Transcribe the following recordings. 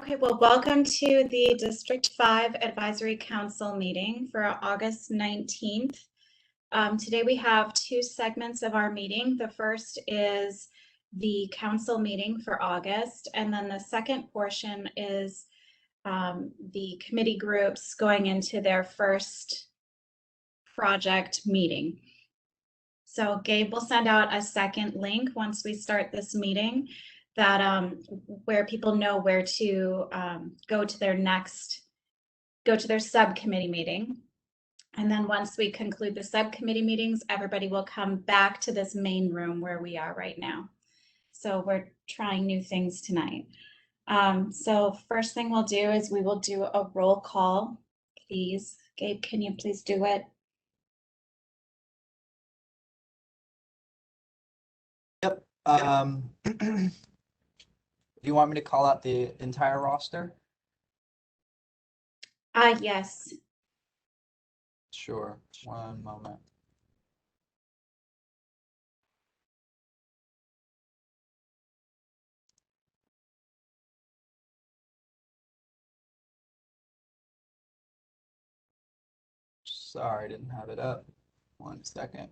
Okay, well, welcome to the District 5 Advisory Council meeting for August 19th. Today we have two segments of our meeting. The first is the council meeting for August, and then the second portion is the committee groups going into their first project meeting. So Gabe will send out a second link once we start this meeting that where people know where to go to their subcommittee meeting. And then once we conclude the subcommittee meetings, everybody will come back to this main room where we are right now. So we're trying new things tonight. So first thing we'll do is we will do a roll call, please. Gabe, can you please do it? Yep. Do you want me to call out the entire roster? Yes. Sure. One moment. Sorry, I didn't have it up. 1 second.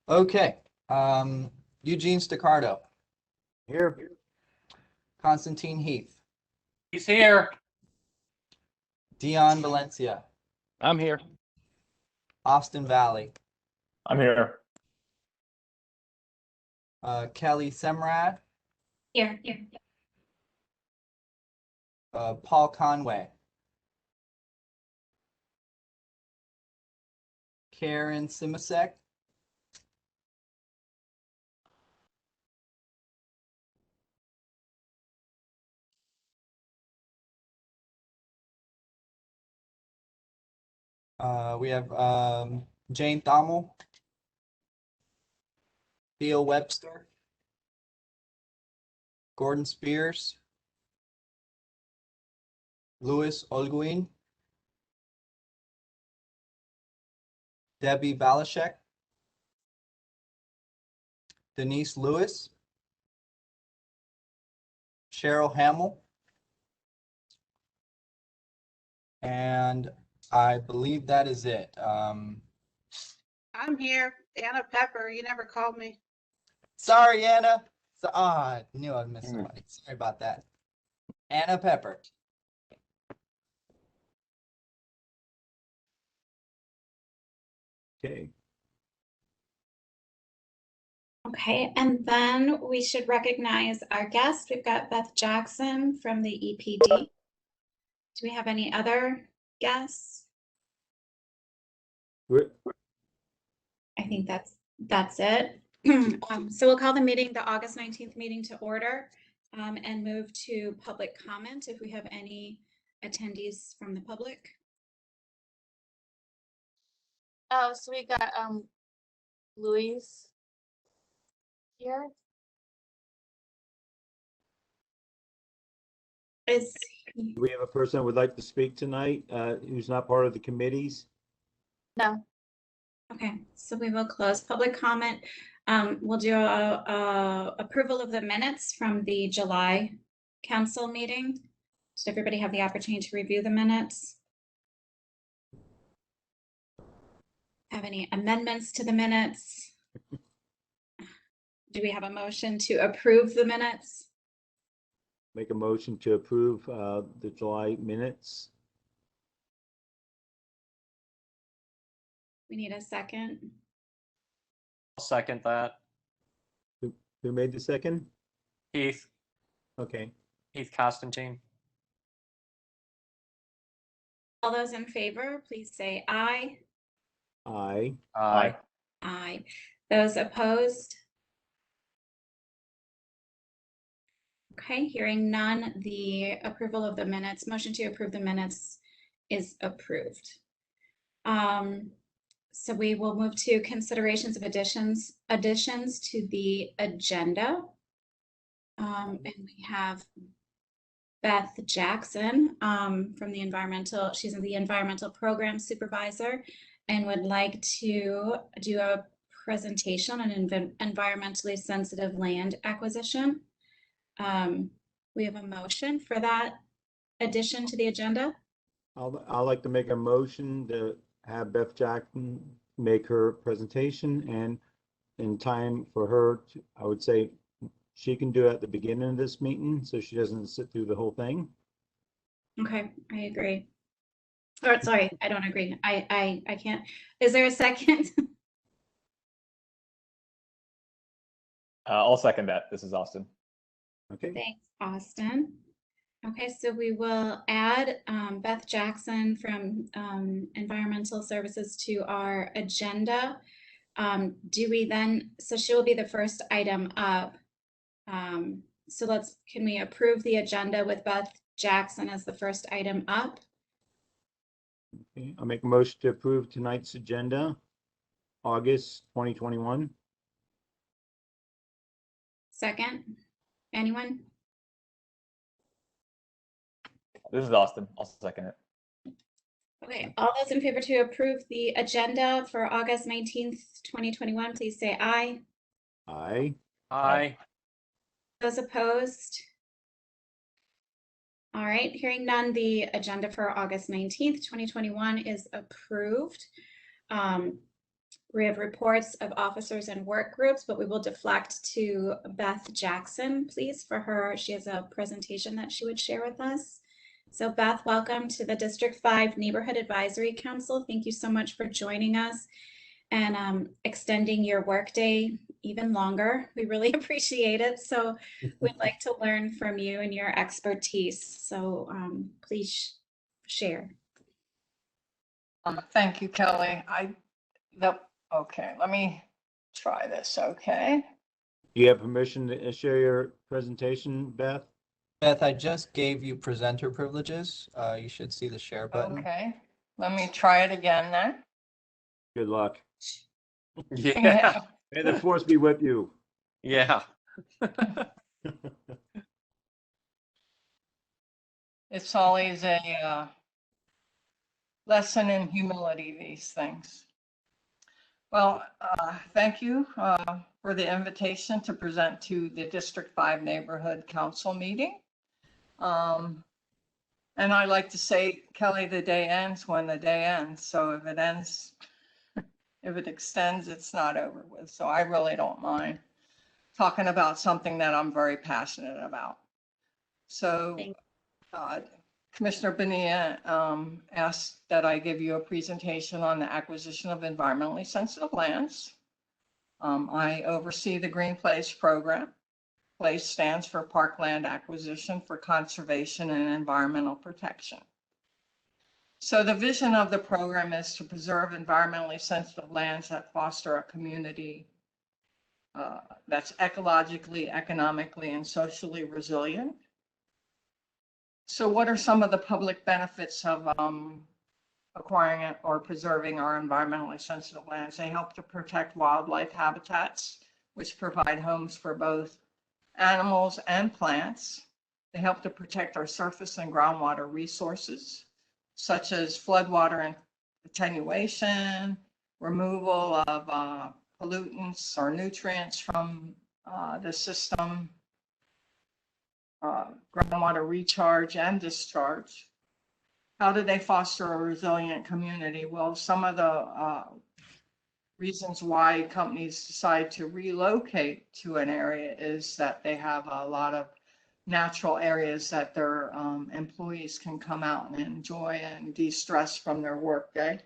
Okay. Eugene Staccardo. Here. Constantine Heath. He's here. Dion Valencia. I'm here. Austin Valley. I'm here. Kelly Semrad. Here. Paul Conway. Karen Simasek. We have Jane Thommel, Theo Webster, Gordon Spears, Louis Olguin, Debbie Balashek, Denise Lewis, Cheryl Hamill, and I believe that is it. I'm here. Anna Pepper. You never called me. Sorry, Anna. I knew I'd miss somebody. Sorry about that. Anna Pepper. Okay. Okay, and then we should recognize our guest. We've got Beth Jackson from the EPD. Do we have any other guests? I think that's it. So we'll call the meeting, the August 19th meeting, to order and move to public comment if we have any attendees from the public. Oh, so we got Louise here. Do we have a person that would like to speak tonight who's not part of the committees? No. Okay, so we will close public comment. We'll do a approval of the minutes from the July council meeting. Does everybody have the opportunity to review the minutes? Have any amendments to the minutes? Do we have a motion to approve the minutes? Make a motion to approve the July minutes. We need a second. I'll second that. Who made the second? Heath. Okay. Heath Constantine. All those in favor, please say aye. Aye. Aye. Aye. Those opposed? Okay, hearing none, the approval of the minutes, motion to approve the minutes is approved. So we will move to considerations of additions to the agenda. And we have Beth Jackson from the environmental, she's the environmental program supervisor and would like to do a presentation on environmentally sensitive land acquisition. We have a motion for that addition to the agenda. I'd like to make a motion to have Beth Jackson make her presentation, and in time for her to, I would say she can do it at the beginning of this meeting so she doesn't sit through the whole thing. Okay, I agree. Or sorry, I don't agree. I can't. Is there a second? I'll second that. This is Austin. Okay. Thanks, Austin. Okay, so we will add Beth Jackson from Environmental Services to our agenda. Do we then, so she will be the first item up. So can we approve the agenda with Beth Jackson as the first item up? Okay, I'll make a motion to approve tonight's agenda, August 2021. Second, anyone? This is Austin. I'll second it. Okay, all those in favor to approve the agenda for August 19th, 2021, please say aye. Aye. Aye. Those opposed? All right, hearing none, the agenda for August 19th, 2021 is approved. We have reports of officers and work groups, but we will deflect to Beth Jackson, please, for her. She has a presentation that she would share with us. So Beth, welcome to the District 5 Neighborhood Advisory Council. Thank you so much for joining us and extending your workday even longer. We really appreciate it. So we'd like to learn from you and your expertise. So please share. Thank you, Kelly. Okay, let me try this, okay? Do you have permission to share your presentation, Beth? Beth, I just gave you presenter privileges. You should see the share button. Okay, let me try it again then. Good luck. Yeah. May the force be with you. Yeah. It's always a lesson in humility, these things. Well, thank you for the invitation to present to the District 5 Neighborhood Council meeting. And I like to say, Kelly, the day ends when the day ends. So if it ends, if it extends, it's not over with. So I really don't mind talking about something that I'm very passionate about. So Commissioner Bonilla asked that I give you a presentation on the acquisition of environmentally sensitive lands. I oversee the Green Place program. PLACE stands for Parkland Acquisition for Conservation and Environmental Protection. So the vision of the program is to preserve environmentally sensitive lands that foster a community that's ecologically, economically, and socially resilient. So what are some of the public benefits of acquiring it or preserving our environmentally sensitive lands? They help to protect wildlife habitats, which provide homes for both animals and plants. They help to protect our surface and groundwater resources, such as floodwater and attenuation, removal of pollutants or nutrients from the system, groundwater recharge and discharge. How do they foster a resilient community? Well, some of the reasons why companies decide to relocate to an area is that they have a lot of natural areas that their employees can come out and enjoy and de-stress from their workday.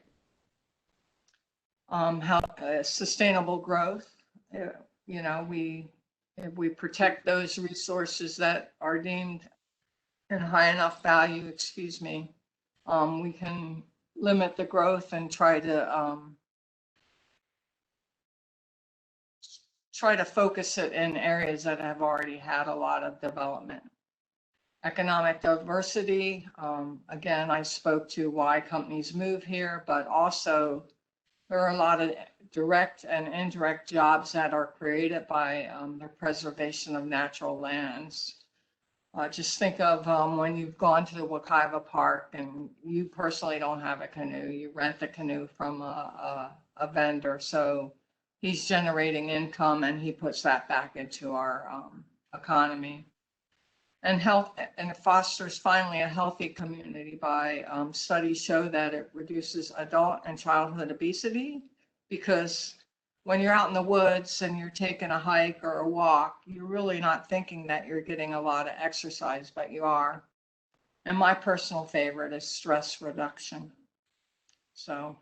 Sustainable growth, you know, if we protect those resources that are deemed in high enough value, we can limit the growth and try to focus it in areas that have already had a lot of development. Economic diversity, again, I spoke to why companies move here, but also there are a lot of direct and indirect jobs that are created by the preservation of natural lands. Just think of when you've gone to the Wekiva Park and you personally don't have a canoe, you rent the canoe from a vendor. So he's generating income and he puts that back into our economy. And it fosters finally a healthy community by studies show that it reduces adult and childhood obesity, because when you're out in the woods and you're taking a hike or a walk, you're really not thinking that you're getting a lot of exercise, but you are. And my personal favorite is stress reduction. So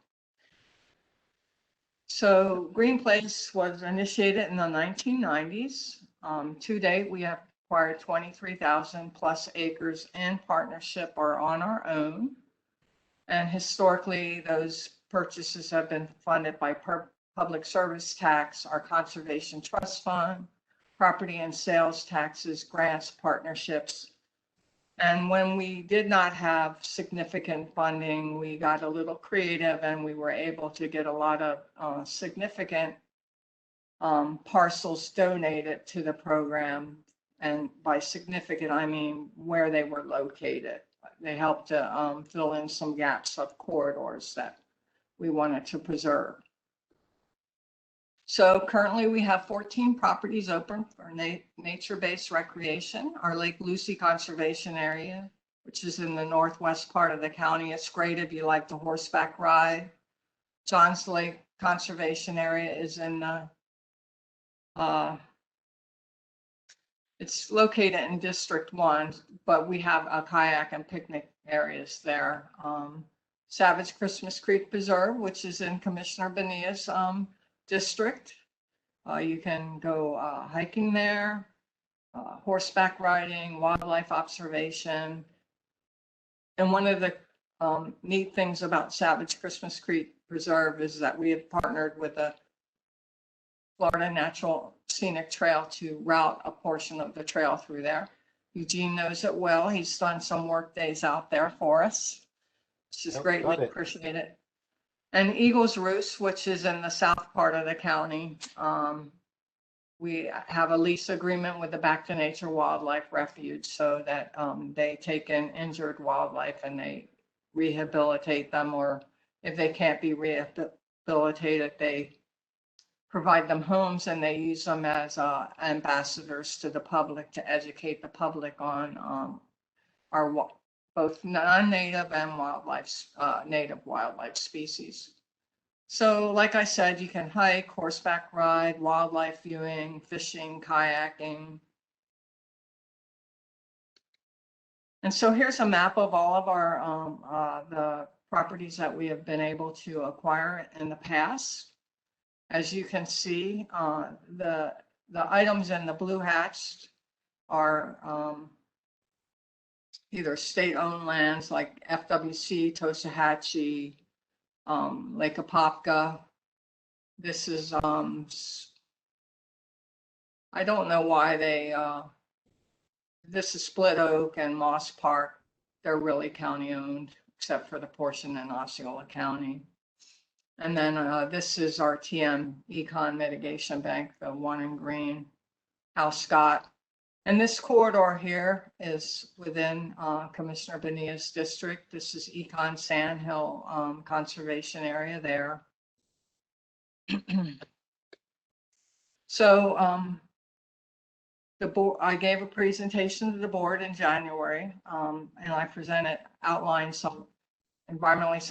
Green Place was initiated in the 1990s. To date, we have acquired 23,000 plus acres in partnership or on our own. And historically, those purchases have been funded by public service tax, our conservation trust fund, property and sales taxes, grants, partnerships. And when we did not have significant funding, we got a little creative and we were able to get a lot of significant parcels donated to the program. And by significant, I mean where they were located. They helped to fill in some gaps of corridors that we wanted to preserve. So currently we have 14 properties open for nature-based recreation. Our Lake Lucy Conservation Area, which is in the northwest part of the county. It's great if you like the horseback ride. Johns Lake Conservation Area is in the, it's located in District 1, but we have a kayak and picnic areas there. Savage Christmas Creek Preserve, which is in Commissioner Bonilla's district. You can go hiking there, horseback riding, wildlife observation. And one of the neat things about Savage Christmas Creek Preserve is that we have partnered with the Florida Natural Scenic Trail to route a portion of the trail through there. Eugene knows it well. He's done some work days out there for us. It's just greatly appreciated. And Eagles Roost, which is in the south part of the county, we have a lease agreement with the Back to Nature Wildlife Refuge so that they take in injured wildlife and they rehabilitate them, or if they can't be rehabilitated, they provide them homes and they use them as ambassadors to the public to educate the public on our both non-native and native wildlife species. So like I said, you can hike, horseback ride, wildlife viewing, fishing, kayaking. And so here's a map of all of our the properties that we have been able to acquire in the past. As you can see, the items in the blue hatched are either state-owned lands like FWC, Tosahatchee, Lake Apopka. This is, I don't know why they, this is Split Oak and Moss Park. They're really county-owned, except for the portion in Osceola County. And then this is our TM Econ Mitigation Bank, the one in green, House Scott. And this corridor here is within Commissioner Bonilla's district. This is Econ Sandhill Conservation Area there. So the board, I gave a presentation to the board in January, and I outlined some environmentally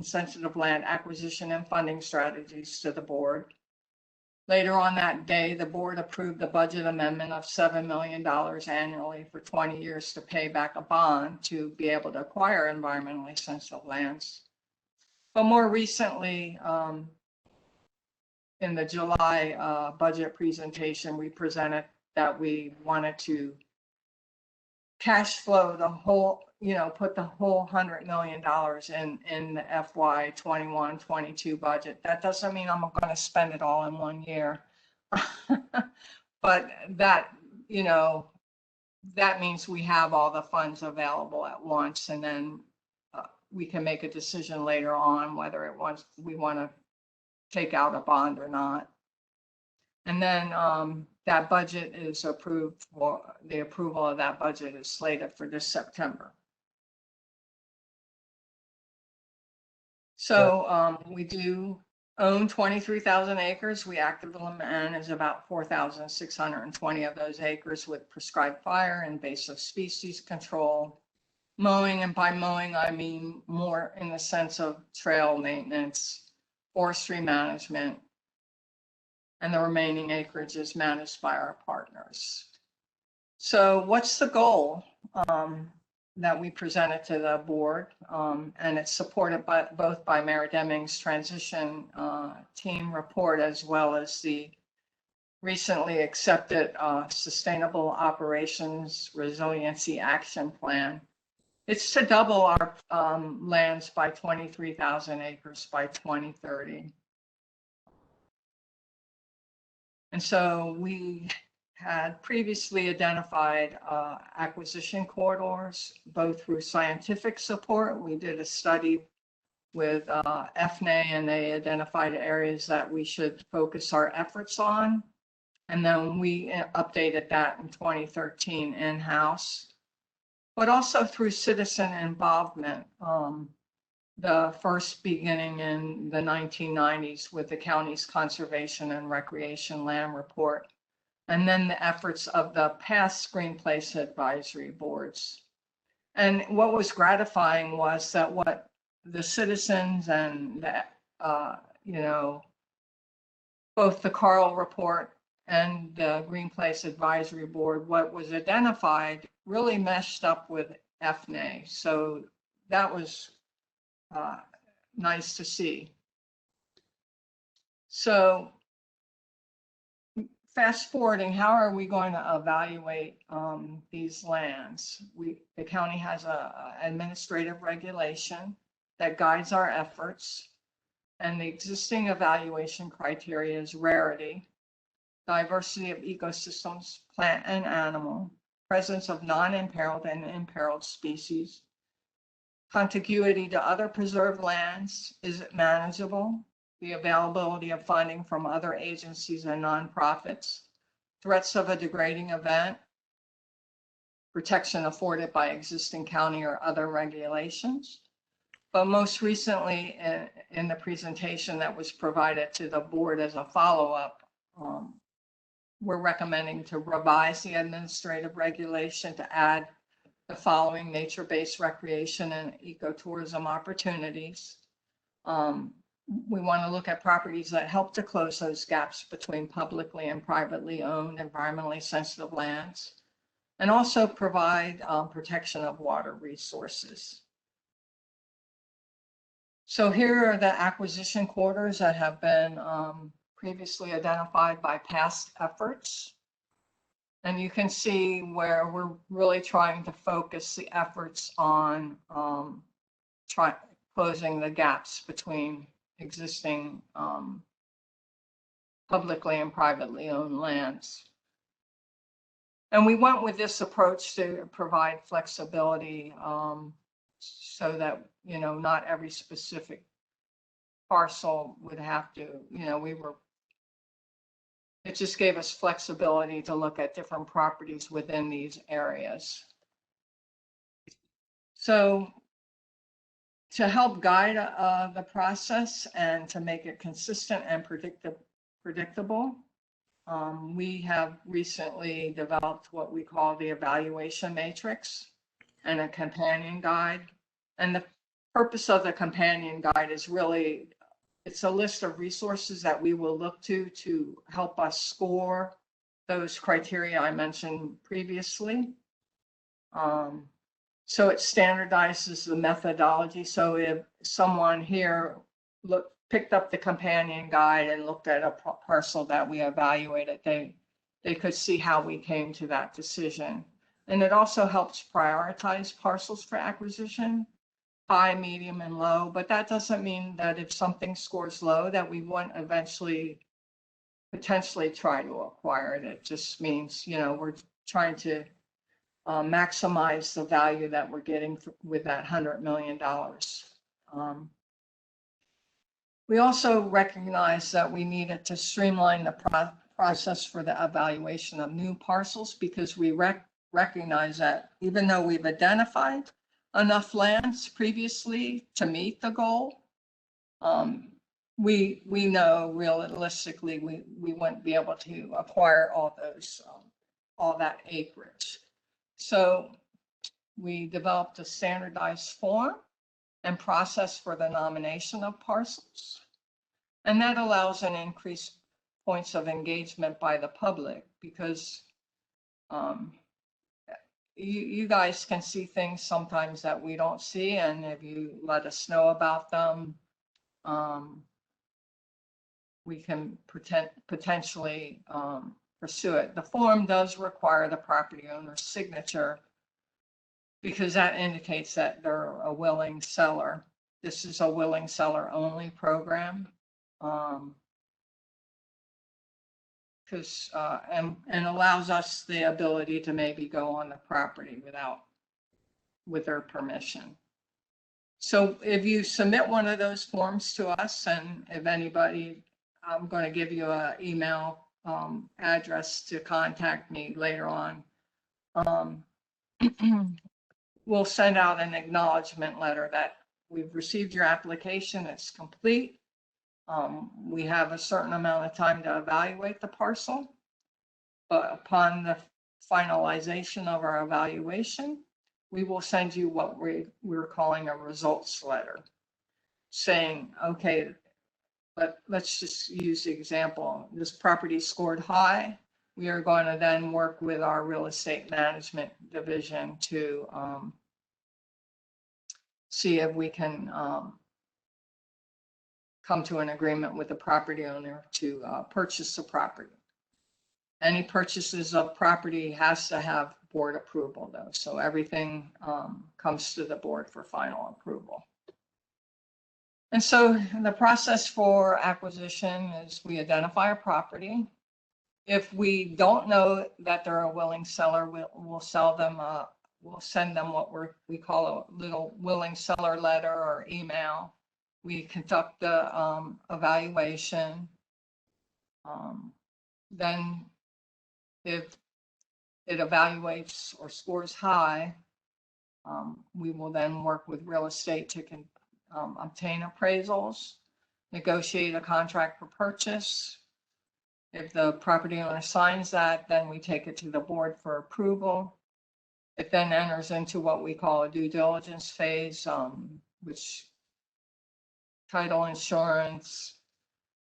sensitive land acquisition and funding strategies to the board. Later on that day, the board approved the budget amendment of $7 million annually for 20 years to pay back a bond to be able to acquire environmentally sensitive lands. But more recently, in the July budget presentation, we presented that we wanted to cash flow the whole, put the whole $100 million in the FY 21-22 budget. That doesn't mean I'm going to spend it all in 1 year, but that, that means we have all the funds available at once, and then we can make a decision later on whether we want to take out a bond or not. And then that budget is approved for, the approval of that budget is slated for this September. So we do own 23,000 acres. We actively manage about 4,620 of those acres with prescribed fire and invasive species control. Mowing, and by mowing, I mean more in the sense of trail maintenance, forestry management, and the remaining acreage is managed by our partners. So what's the goal that we presented to the board? And it's supported by both by Mayor Deming's transition team report, as well as the recently accepted Sustainable Operations Resiliency Action Plan. It's to double our lands by 23,000 acres by 2030. And so we had previously identified acquisition corridors, both through scientific support. We did a study with FNA, and they identified areas that we should focus our efforts on. And then we updated that in 2013 in-house, but also through citizen involvement. The first beginning in the 1990s with the county's Conservation and Recreation Land Report, and then the efforts of the past Green Place advisory boards. And what was gratifying was that what the citizens and the, both the Carl report and the Green Place Advisory Board, what was identified really meshed up with FNA. So that was nice to see. So fast forwarding, how are we going to evaluate these lands? The county has an administrative regulation that guides our efforts, and the existing evaluation criteria is rarity, diversity of ecosystems, plant and animal, presence of non-imperiled and imperiled species, contiguity to other preserved lands, is it manageable, the availability of funding from other agencies and nonprofits, threats of a degrading event, protection afforded by existing county or other regulations. But most recently, in the presentation that was provided to the board as a follow-up, we're recommending to revise the administrative regulation to add the following nature-based recreation and ecotourism opportunities. We want to look at properties that help to close those gaps between publicly and privately owned environmentally sensitive lands, and also provide protection of water resources. So here are the acquisition corridors that have been previously identified by past efforts. And you can see where we're really trying to focus the efforts on closing the gaps between existing publicly and privately owned lands. And we went with this approach to provide flexibility so that, not every specific parcel would have to, it just gave us flexibility to look at different properties within these areas. So to help guide the process and to make it consistent and predictable, we have recently developed what we call the evaluation matrix and a companion guide. And the purpose of the companion guide is really, it's a list of resources that we will look to help us score those criteria I mentioned previously. So it standardizes the methodology. So if someone here picked up the companion guide and looked at a parcel that we evaluated, they could see how we came to that decision. And it also helps prioritize parcels for acquisition, high, medium, and low. But that doesn't mean that if something scores low, that we won't eventually potentially try to acquire it. It just means, we're trying to maximize the value that we're getting with that $100 million. We also recognize that we needed to streamline the process for the evaluation of new parcels, because we recognize that even though we've identified enough lands previously to meet the goal, we know realistically, we wouldn't be able to acquire all those, all that acreage. So we developed a standardized form and process for the nomination of parcels. And that allows an increased points of engagement by the public because you guys can see things sometimes that we don't see, and if you let us know about them, we can potentially pursue it. The form does require the property owner's signature because that indicates that they're a willing seller. This is a willing seller only program. Because and allows us the ability to maybe go on the property with their permission. So if you submit one of those forms to us, and if anybody, I'm going to give you an email address to contact me later on. We'll send out an acknowledgement letter that we've received your application, it's complete. We have a certain amount of time to evaluate the parcel, but upon the finalization of our evaluation, we will send you what we're calling a results letter saying, okay, but let's just use the example. This property scored high. We are going to then work with our real estate management division to see if we can come to an agreement with the property owner to purchase the property. Any purchases of property has to have board approval though. So everything comes to the board for final approval. And so the process for acquisition is we identify a property. If we don't know that they're a willing seller, we'll sell them, we'll send them what we call a little willing seller letter or email. We conduct the evaluation. Then if it evaluates or scores high, we will then work with real estate to obtain appraisals, negotiate a contract for purchase. If the property owner signs that, then we take it to the board for approval. It then enters into what we call a due diligence phase, which title insurance,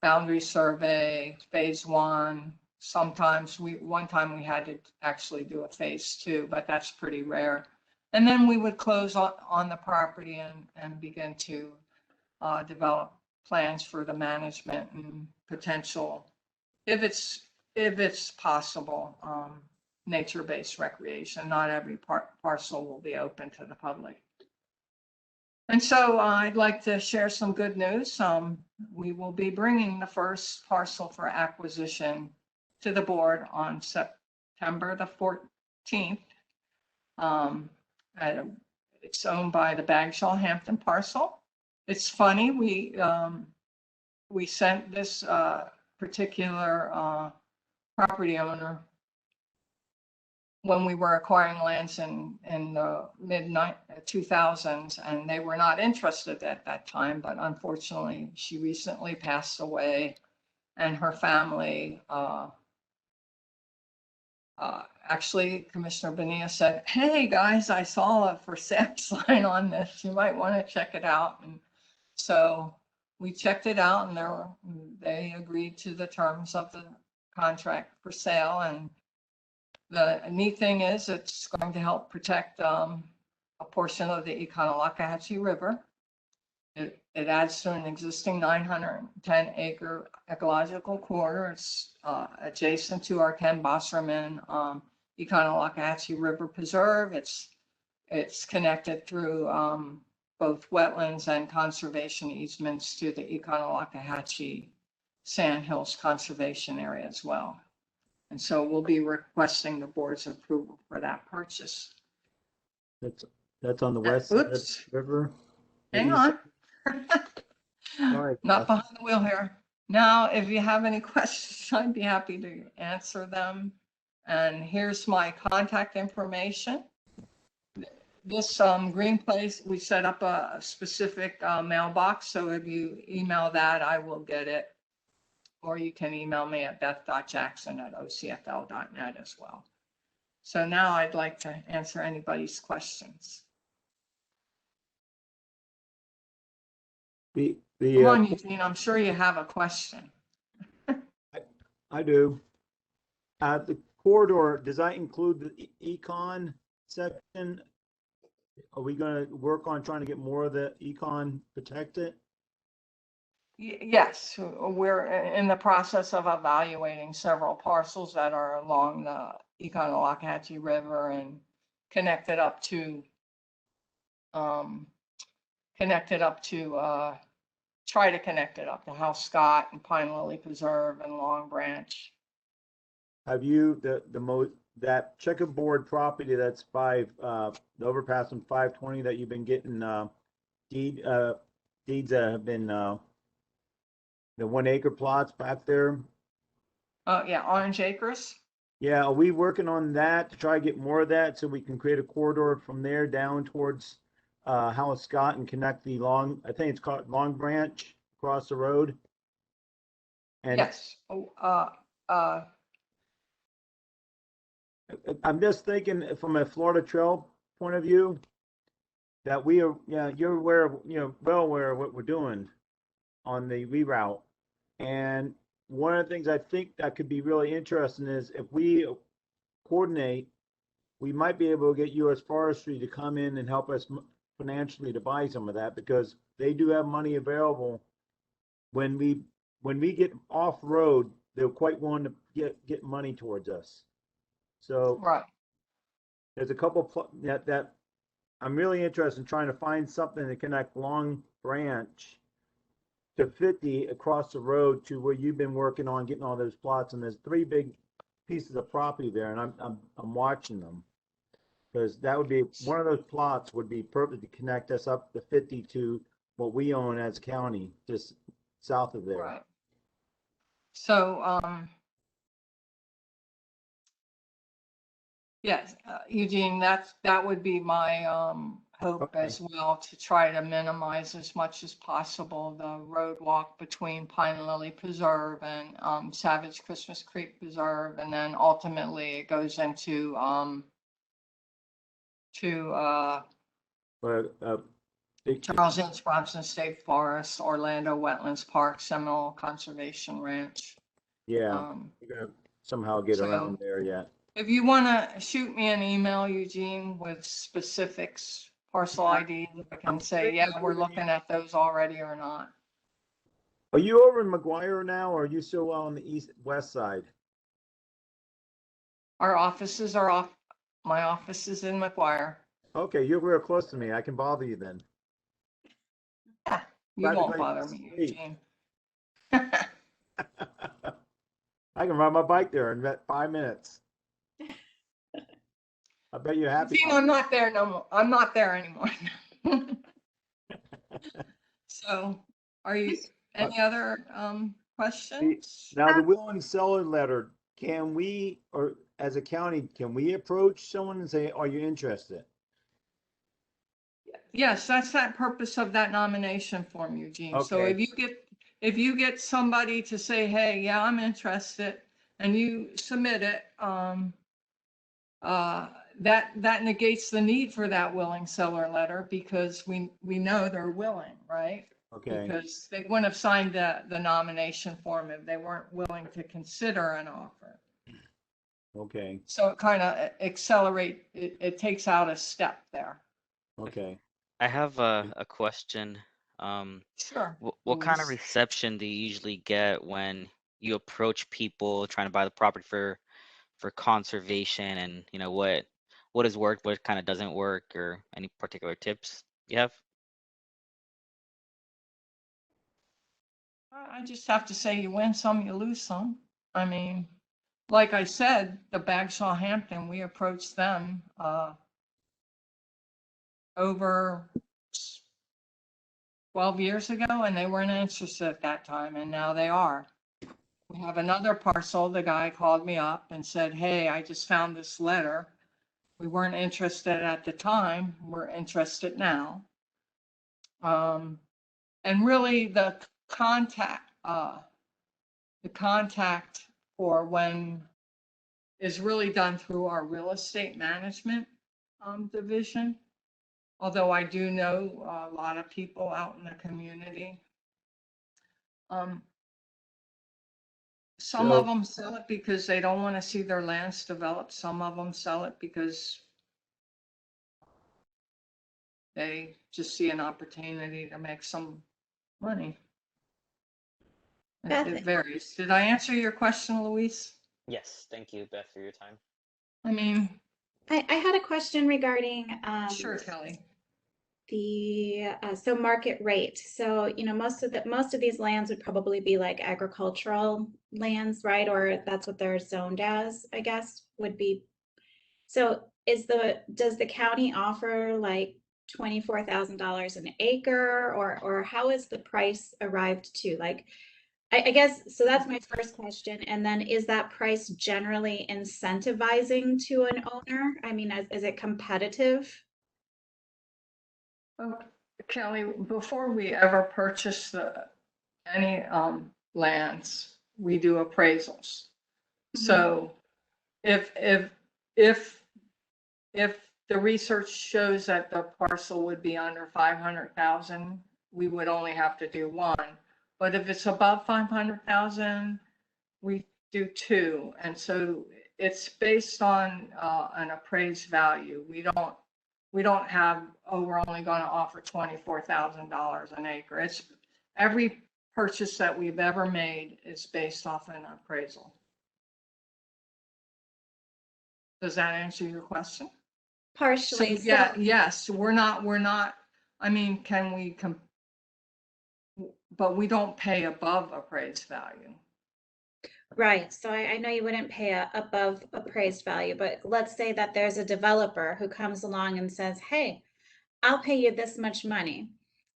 boundary survey, phase 1. Sometimes one time we had to actually do a phase 2, but that's pretty rare. And then we would close on the property and begin to develop plans for the management and potential, if it's possible, nature-based recreation. Not every parcel will be open to the public. And so I'd like to share some good news. We will be bringing the first parcel for acquisition to the board on September the 14th. It's owned by the Bagshaw Hampton parcel. It's funny, we sent this particular property owner when we were acquiring lands in the mid-2000s, and they were not interested at that time, but unfortunately she recently passed away, and her family, actually Commissioner Bonilla said, hey guys, I saw a for sale sign on this, you might want to check it out. And so we checked it out, and they agreed to the terms of the contract for sale. And the neat thing is it's going to help protect a portion of the Econo-Lockahatchee River. It adds to an existing 910-acre ecological corridor. It's adjacent to our Ken Bosserman Econo-Lockahatchee River Preserve. It's connected through both wetlands and conservation easements to the Econo-Lockahatchee Sand Hills Conservation Area as well. And so we'll be requesting the board's approval for that purchase. That's on the west side of the river. Hang on. Sorry. Not behind the wheel here. Now, if you have any questions, I'd be happy to answer them. And here's my contact information. this green place, we set up a specific mailbox, so if you email that, I will get it. Or you can email me at beth.jackson@ocfl.net as well. So now I'd like to answer anybody's questions. The, Come on, Eugene, I'm sure you have a question. I do. The corridor, does that include the econ section? Are we gonna work on trying to get more of the econ protected? Yes, we're in the process of evaluating several parcels that are along the Econo-Lockhatchee River and connected up to, try to connect it up to House Scott and Pine Lily Preserve and Long Branch. Have you, that checkerboard property that's the overpass on 520 that you've been getting, deeds that have been, the 1 acre plots back there? Yeah, Orange Acres. Yeah, are we working on that to try to get more of that so we can create a corridor from there down towards House Scott and connect the I think it's called Long Branch across the road? And Yes. I'm just thinking from a Florida Trail point of view that we are, yeah, you're aware of, well aware of what we're doing on the reroute. And one of the things I think that could be really interesting is if we coordinate, we might be able to get U.S. Forestry to come in and help us financially to buy some of that, because they do have money available. When we get off road, they're quite willing to get money towards us. So Right. there's a couple that I'm really interested in trying to find something to connect Long Branch to 50 across the road to where you've been working on getting all those plots. And there's 3 big pieces of property there, and I'm watching them, because that would be one of those plots would be perfect to connect us up to 50 to what we own as a county, just south of there. Right. So, yes, Eugene, that would be my hope Okay. as well, to try to minimize as much as possible the road walk between Pine Lily Preserve and Savage Christmas Creek Preserve, and then ultimately it goes into Charles N. Bronson State Forest, Orlando Wetlands Park, Seminole Conservation Ranch. Yeah, you're gonna somehow get so- around there yet. If you want to shoot me an email, Eugene, with specifics, parcel ID, I can say, yeah, we're looking at those already or not. Are you over in McGuire now, or are you still on the west side? Our offices are off. My office is in McGuire. Okay, you're real close to me. I can bother you then. You won't Practically bother across me, the street. Eugene. I can ride my bike there in about 5 minutes. I bet you're happy. Eugene, I'm not there no more. I'm not there anymore. So, are you, any other questions? Now, the will and seller letter, can we, or as a county, can we approach someone and say, are you interested? Yes, that's that purpose of that nomination form, Eugene. So Okay. if you get somebody to say, hey, yeah, I'm interested, and you submit it, that negates the need for that willing seller letter, because we know they're willing, right? Okay, Because they wouldn't have signed the nomination form if they weren't willing to consider an offer. okay, So it kind of it takes out a step there. okay. I have a question. Sure. What kind of Louise. reception do you usually get when you approach people trying to buy the property for conservation, and what has worked, what kind of doesn't work, or any particular tips you have? I just have to say, you win some, you lose some. I mean, like I said, the Bagshaw Hampton, we approached them over 12 years ago, and they weren't interested at that time, and now they are. We have another parcel. The guy called me up and said, hey, I just found this letter. We weren't interested at the time, we're interested now. And really the contact for when is really done through our real estate management division. Although I do know a lot of people out in the community. Some of them sell it because they don't want to see their lands developed. Some of them sell it because they just see an opportunity to make some money. It varies. Did I answer your question, Luis? Yes, thank you, Beth, for your time. I mean, I had a question regarding sure, Kelly. the so market rate. So, you know, most of these lands would probably be like agricultural lands, right? Or that's what they're zoned as, I guess, would be. So does the county offer like $24,000 an acre, or how is the price arrived to? Like, I guess, so that's my first question. And then is that price generally incentivizing to an owner? I mean, is it competitive? Oh, Kelly, before we ever purchase any lands, we do appraisals. So if the research shows that the parcel would be under 500,000, we would only have to do one. But if it's above 500,000, we do two. And so it's based on an appraised value. We don't have, oh, we're only going to offer $24,000 an acre. It's every purchase that we've ever made is based off an appraisal. Does that answer your question? Partially. So, yeah, yes, we're not, I mean, can we, but we don't pay above appraised value. Right. So I know you wouldn't pay above appraised value, but let's say that there's a developer who comes along and says, hey, I'll pay you this much money.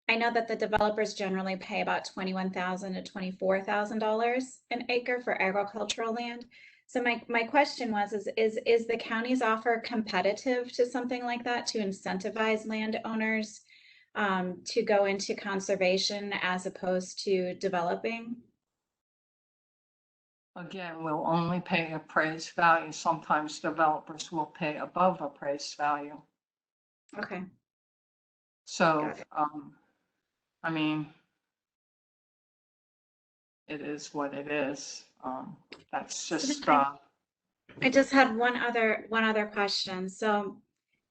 I know that the developers generally pay about $21,000 to $24,000 an acre for agricultural land. So my question was, is the county's offer competitive to something like that to incentivize landowners to go into conservation as opposed to developing? Again, we'll only pay appraised value. Sometimes developers will pay above appraised value. Okay. So, I mean, it is what it is. That's just. I just had one other question. So,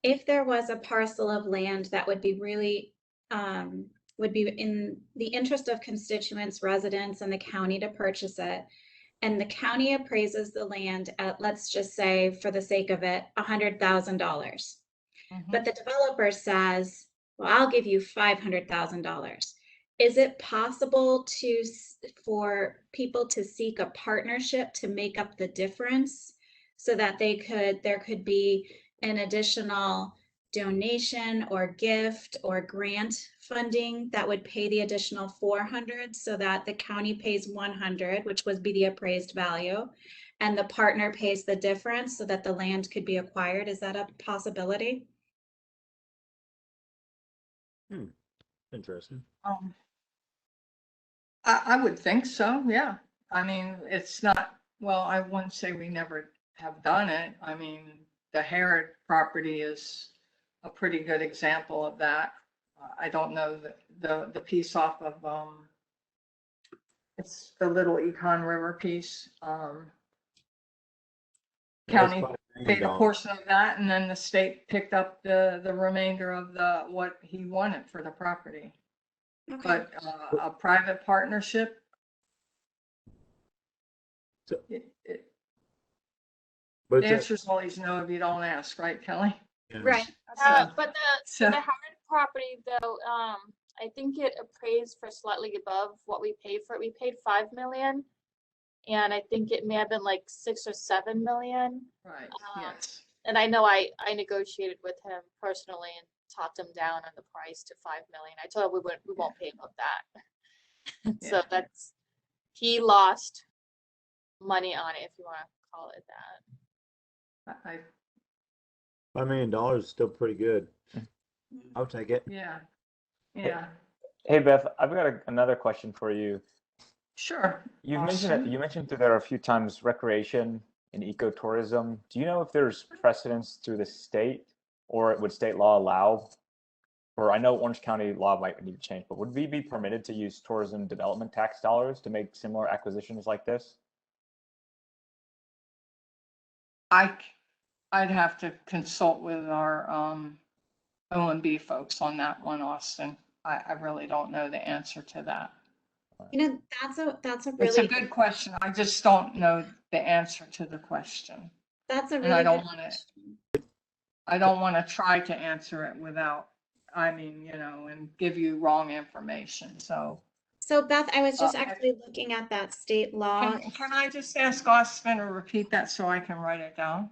if there was a parcel of land that would be really would be in the interest of constituents, residents, and the county to purchase it, and the county appraises the land at, let's just say, for the sake of it, $100,000. But the developer says, well, I'll give you $500,000. Is it possible for people to seek a partnership to make up the difference so that there could be an additional donation or gift or grant funding that would pay the additional 400 so that the county pays 100, which would be the appraised value, and the partner pays the difference so that the land could be acquired? Is that a possibility? Interesting. I would think so, yeah. I mean, it's not, well, I wouldn't say we never have done it. I mean, the Herod property is a pretty good example of that. I don't know the piece off of, it's the little Econ River piece. County paid a portion of that, and then the state picked up the remainder of what he wanted for the property. Okay. But a private partnership, the answer is always no if you don't ask, right, Kelly? Right. But the Howard property though, I think it appraised for slightly above what we paid for it. We paid $5 million, and I think it may have been like 6 or 7 million. Right. Yes. And I know I negotiated with him personally and talked him down on the price to 5 million. I told him we won't pay above that. So he lost money on it, if you want to call it that. $5 million is still pretty good. I'll take it. Yeah, yeah, Hey Beth, I've got another question for you. sure. You've Austin? mentioned you mentioned that there are a few times recreation and ecotourism. Do you know if there's precedence through the state, or would state law allow? Or I know Orange County law might need to change, but would we be permitted to use tourism development tax dollars to make similar acquisitions like this? I'd have to consult with our OMB folks on that one, Austin. I really don't know the answer to that. You know, that's a It's a really good question. I just don't know the answer to the question. that's a And really I don't good want question. to, I don't want to try to answer it without, I mean, you know, and give you wrong information. So So Beth, I was just Uh, actually looking at that state law. can I just ask Austin to repeat that so I can write it down?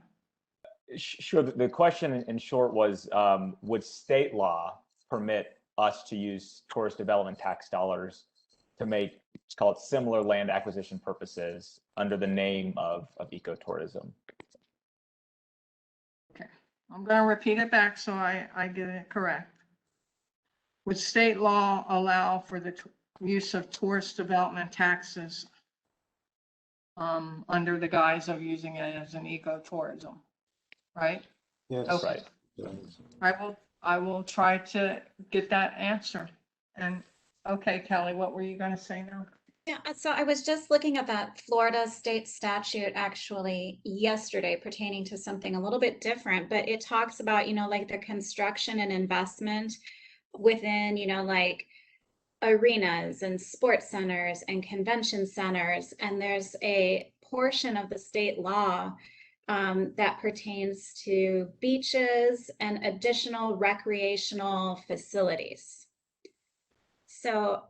Sure. The question in short was, would state law permit us to use tourist development tax dollars to make, let's call it, similar land acquisition purposes under the name of ecotourism? Okay, I'm going to repeat it back so I get it correct. Would state law allow for the use of tourist development taxes under the guise of using it as an ecotourism, right? Yes. Okay. I will try to get that answer. And okay, Kelly, what were you going to say now? Yeah, so I was just looking at that Florida state statute actually yesterday pertaining to something a little bit different, but it talks about, you know, like the construction and investment within, you know, like arenas and sports centers and convention centers. And there's a portion of the state law that pertains to beaches and additional recreational facilities. So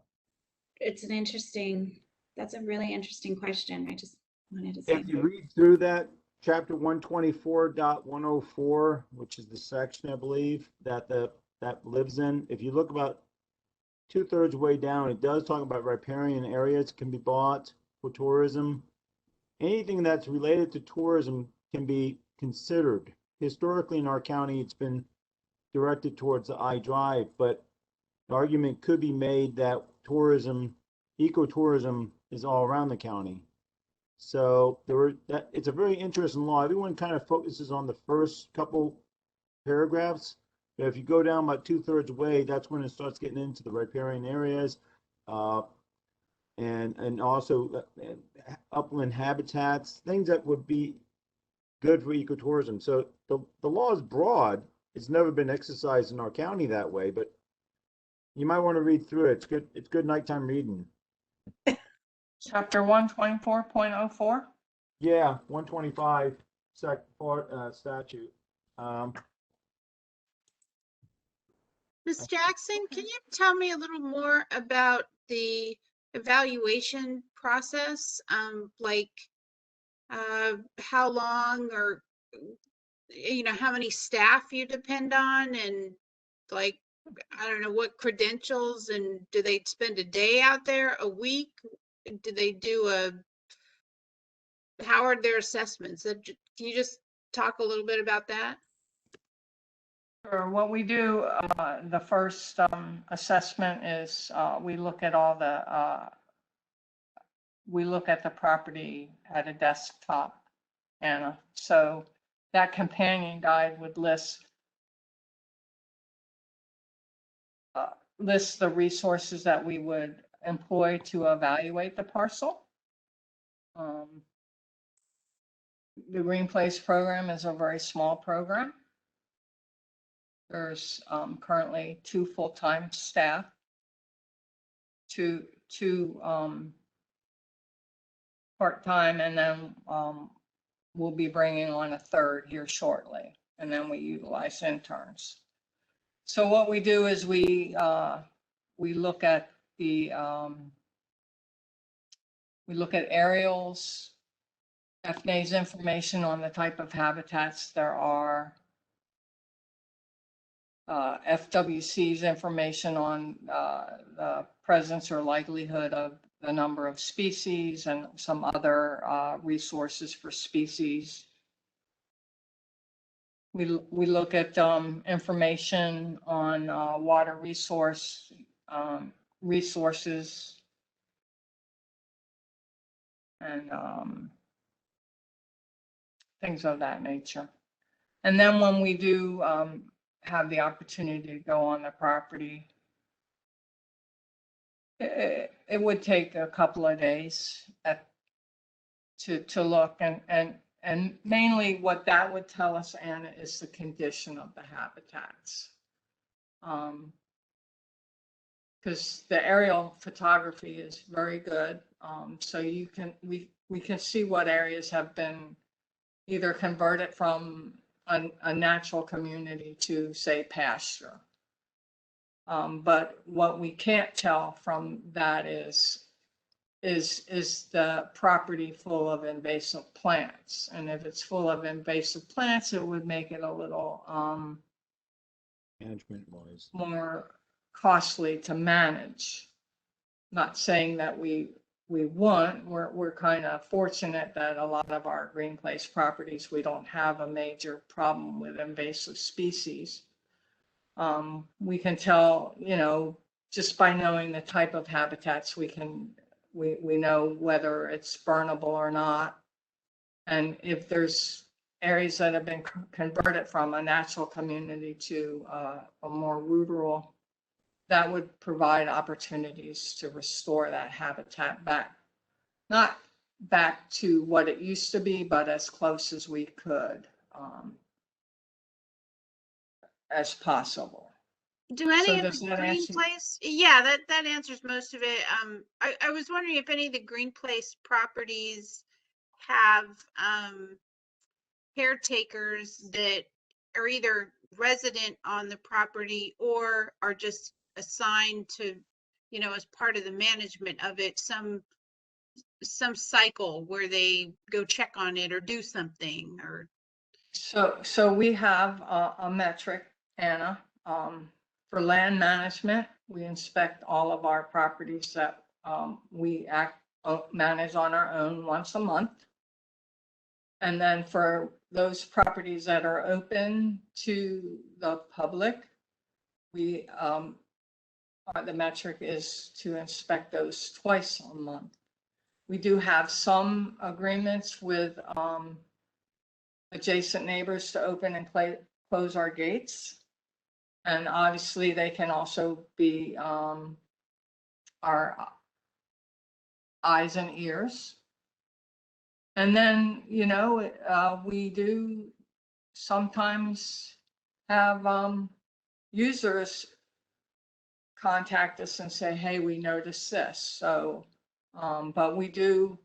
it's an interesting, that's a really interesting question. I just wanted to say. If you read through that, chapter 124.104, which is the section, I believe, that lives in, if you look about 2/3 way down, it does talk about riparian areas can be bought for tourism. Anything that's related to tourism can be considered. Historically in our county, it's been directed towards the I-Drive, but the argument could be made that tourism, ecotourism is all around the county. So it's a very interesting law. Everyone kind of focuses on the first couple paragraphs. But if you go down about 2/3 away, that's when it starts getting into the riparian areas, and also upland habitats, things that would be good for ecotourism. So the law is broad. It's never been exercised in our county that way, but you might want to read through it. It's good. It's good nighttime reading. Chapter 124.04. Yeah, 125 statute. Ms. Jackson, can you tell me a little more about the evaluation process? Like how long, or you know, how many staff you depend on, and like, I don't know, what credentials, and do they spend a day out there, a week? Do they do how are their assessments? Can you just talk a little bit about that? Sure. What we do, the first assessment is we look at the property at a desktop, Anna. So that companion guide would list the resources that we would employ to evaluate the parcel. The Green Place program is a very small program. There's currently 2 full-time staff, two part-time, and then we'll be bringing on a third here shortly, and then we utilize interns. So what we do is we look at aerials, FNA's information on the type of habitats there are, FWC's information on the presence or likelihood of the number of species and some other resources for species. we look at information on water resources and things of that nature. And then when we do have the opportunity to go on the property, it would take a couple of days to look, and mainly what that would tell us, Anna, is the condition of the habitats. Because the aerial photography is very good, so we can see what areas have been either converted from a natural community to, say, pasture. But what we can't tell from that is the property full of invasive plants? And if it's full of invasive plants, it would make it a little Management-wise. more costly to manage. Not saying that we won't. We're kind of fortunate that a lot of our green place properties, we don't have a major problem with invasive species. We can tell, you know, just by knowing the type of habitats, we know whether it's burnable or not. And if there's areas that have been converted from a natural community to a more rural, that would provide opportunities to restore that habitat back. Not back to what it used to be, but as close as we could, as possible. Do any So of does the that green answer- place? Yeah, that answers most of it. I was wondering if any of the green place properties have caretakers that are either resident on the property or are just assigned to, you know, as part of the management of it, some cycle where they go check on it or do something or. So we have a metric, Anna, for land management. We inspect all of our properties that we manage on our own once a month. And then for those properties that are open to the public, we the metric is to inspect those twice a month. We do have some agreements with adjacent neighbors to open and close our gates. And obviously they can also be our eyes and ears. And then, you know, we do sometimes have users contact us and say, hey, we noticed this. So, but we do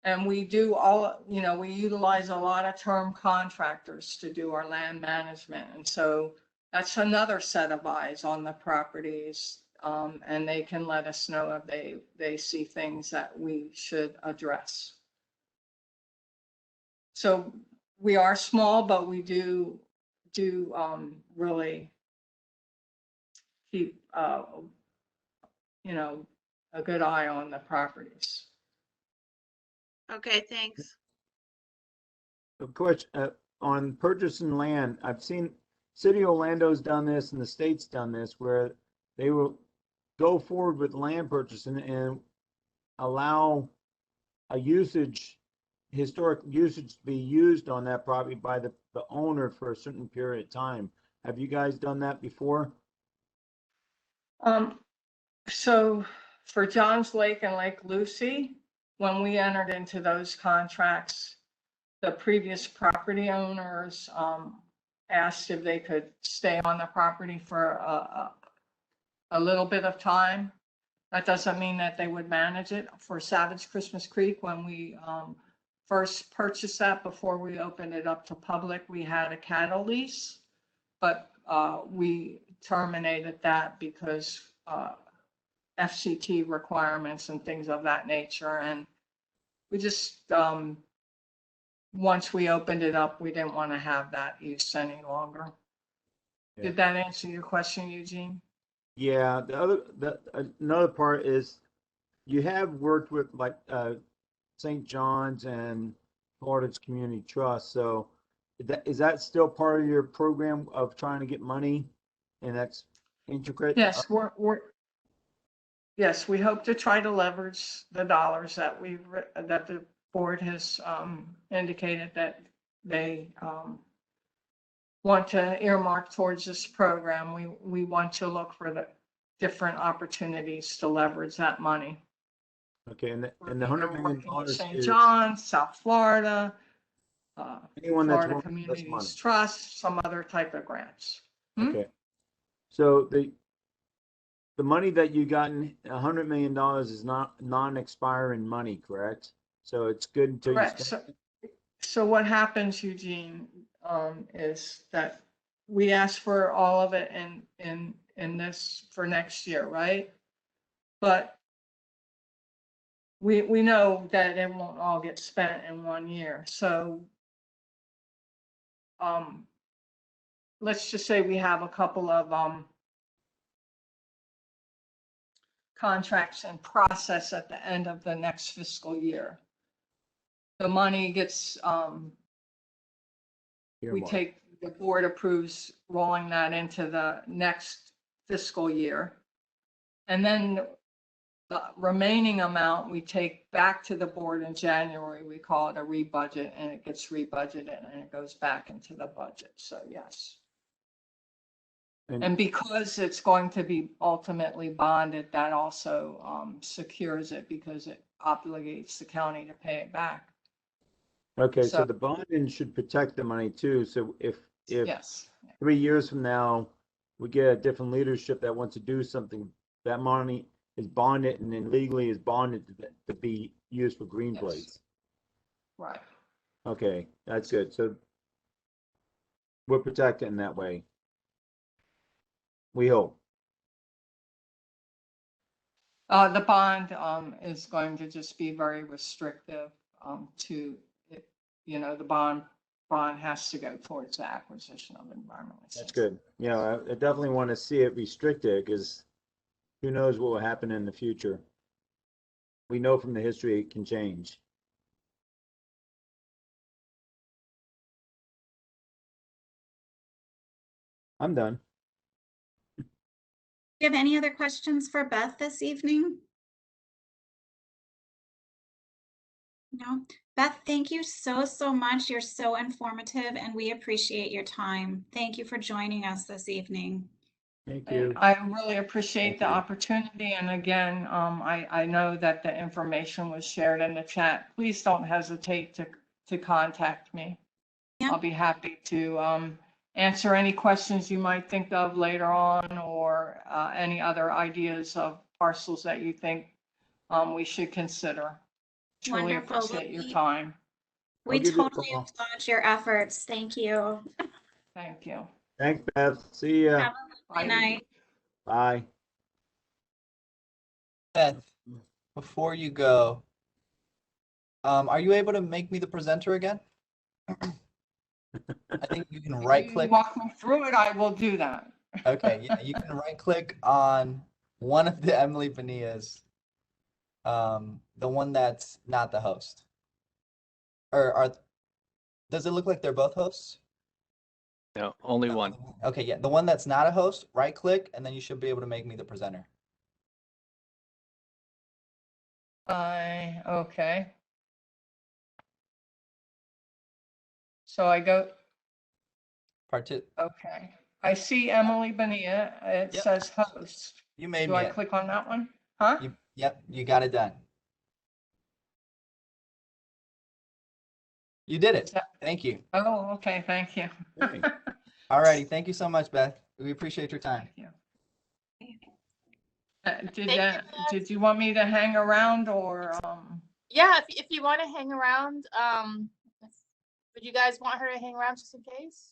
all, you know, we utilize a lot of term contractors to do our land management. And so that's another set of eyes on the properties. And they can let us know if they see things that we should address. So we are small, but we do really keep, you know, a good eye on the properties. Okay, thanks. Of course, on purchasing land, I've seen City of Orlando's done this and the state's done this, where they will go forward with land purchasing and allow a historic usage to be used on that property by the owner for a certain period of time. Have you guys done that before? So for Johns Lake and Lake Lucy, when we entered into those contracts, the previous property owners asked if they could stay on the property for a little bit of time. That doesn't mean that they would manage it. For Savage Christmas Creek, when we first purchased that before we opened it up to public, we had a cattle lease, but we terminated that because FCT requirements and things of that nature. And we just, once we opened it up, we didn't want to have that use any longer. Yeah. Did that answer your question, Eugene? Yeah, another part is you have worked with like St. John's and Florida's Community Trust. So Is that still part of your program of trying to get money? And that's intricate? Yes, yes, we hope to try to leverage the dollars that that the board has indicated that they want to earmark towards this program. We want to look for the different opportunities to leverage that money. Okay, and the We're $100 million working with St. is John, South Florida, anyone that's Florida willing to invest money. Communities Trust, some other type of grants. Okay. So the money that you gotten, $100 million is not non-expiring money, correct? So it's good until you Correct. spend. So what happens, Eugene, is that we ask for all of it in this for next year, right? But we know that it won't all get spent in 1 year. So let's just say we have a couple of contracts in process at the end of the next fiscal year. The money gets the board approves rolling that into the next fiscal year. And then the remaining amount we take back to the board in January. We call it a rebudget, and it gets rebudgeted and it goes back into the budget. So yes. And because it's going to be ultimately bonded, that also secures it because it obligates the county to pay it back. Okay, so the bonding should protect the money too. So if yes, 3 years from now, we get a different leadership that wants to do something, that money is bonded and then legally is bonded to be used for green plates. Right. Okay, that's good. So we're protected in that way. We hope. The bond is going to just be very restrictive to, the bond has to go towards the acquisition of environmental. That's good. Yeah, I definitely want to see it restricted because who knows what will happen in the future. We know from the history it can change. I'm done. Do you have any other questions for Beth this evening? No. Beth, thank you so much. You're so informative and we appreciate your time. Thank you for joining us this evening. Thank you. I really appreciate the opportunity. And again, I know that the information was shared in the chat. Please don't hesitate to contact me. Yeah. I'll be happy to answer any questions you might think of later on, or any other ideas of parcels that you think we should consider. Truly Wonderful. appreciate your time. We totally applaud your efforts. Thank you. Thank you. Thanks, Beth. See ya. Have a good night. Bye. Beth, before you go, are you able to make me the presenter again? I think you can right click. Walk me through it. I will do that. Okay, yeah, you can right click on one of the Emily Bonillas, the one that's not the host. Does it look like they're both hosts? No, only one. Okay, yeah, the one that's not a host, right click, and then you should be able to make me the presenter. Okay. So I go. Okay. I see Emily Bonilla. It says host. You made Do me I it. click on that one? Huh? Yep, you got it done. You did it. Thank you. Oh, okay. Thank you. All righty. Thank you so much, Beth. We appreciate your time. Thank you. Did you want me to hang around or? Yeah, if you want to hang around, would you guys want her to hang around just in case?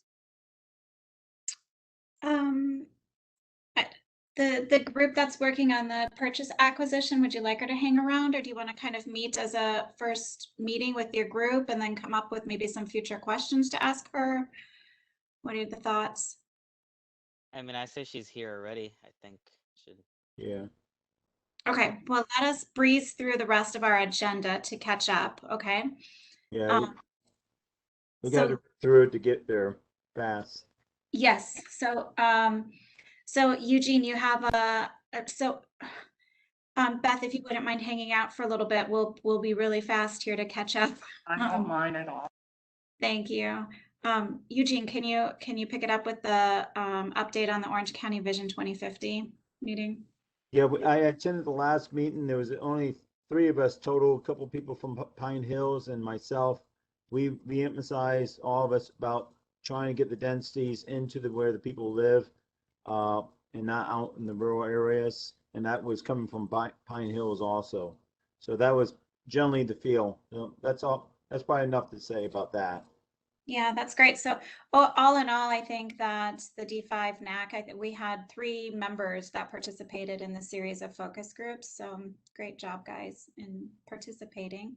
The group that's working on the purchase acquisition, would you like her to hang around, or do you want to kind of meet as a first meeting with your group and then come up with maybe some future questions to ask her? What are the thoughts? I mean, I say she's here already. I think should. Yeah. Okay, well, let us breeze through the rest of our agenda to catch up, okay? Yeah. We got to through it to get there fast. Yes, so so Eugene, you have Beth, if you wouldn't mind hanging out for a little bit, we'll be really fast here to catch up. I don't mind at all. Thank you. Eugene, can you pick it up with the update on the Orange County Vision 2050 meeting? Yeah, I attended the last meeting. There was only 3 of us total, a couple people from Pine Hills and myself. We emphasized, all of us, about trying to get the densities into where the people live, and not out in the rural areas. And that was coming from Pine Hills also. So that was generally the feel. That's all. That's probably enough to say about that. Yeah, that's great. So all in all, I think that the D5 NAC, we had 3 members that participated in the series of focus groups. So great job, guys, in participating.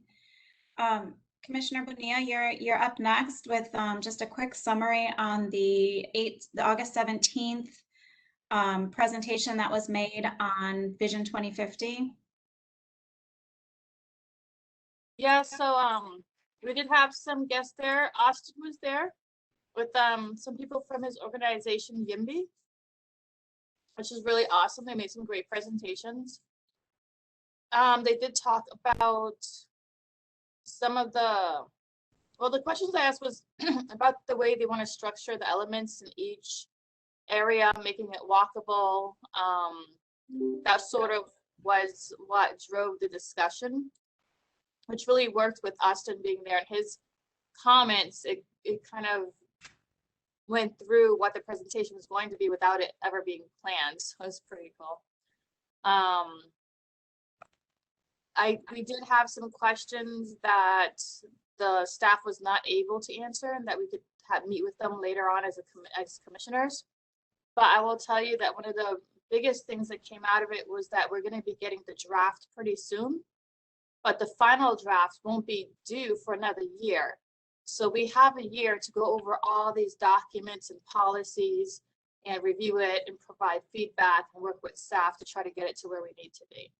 Commissioner Bonilla, you're up next with just a quick summary on the August 17th presentation that was made on Vision 2050. Yeah, so we did have some guests there. Austin was there with some people from his organization YIMBY, which is really awesome. They made some great presentations. They did talk about some of the questions I asked was about the way they want to structure the elements in each area, making it walkable. That sort of was what drove the discussion, which really worked with Austin being there, and his comments, it kind of went through what the presentation was going to be without it ever being planned. So it was pretty cool. We did have some questions that the staff was not able to answer, and that we could meet with them later on as commissioners. But I will tell you that one of the biggest things that came out of it was that we're going to be getting the draft pretty soon, but the final draft won't be due for another year. So we have a year to go over all these documents and policies and review it and provide feedback and work with staff to try to get it to where we need to be.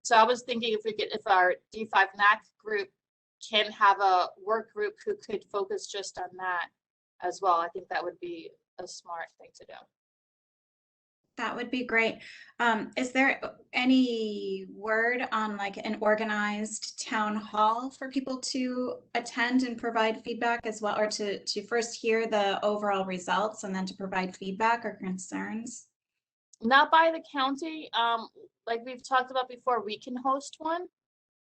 So I was thinking if our D5 NAC group can have a work group who could focus just on that as well, I think that would be a smart thing to do. That would be great. Is there any word on like an organized town hall for people to attend and provide feedback as well, or to first hear the overall results and then to provide feedback or concerns? Not by the county. Like we've talked about before, we can host one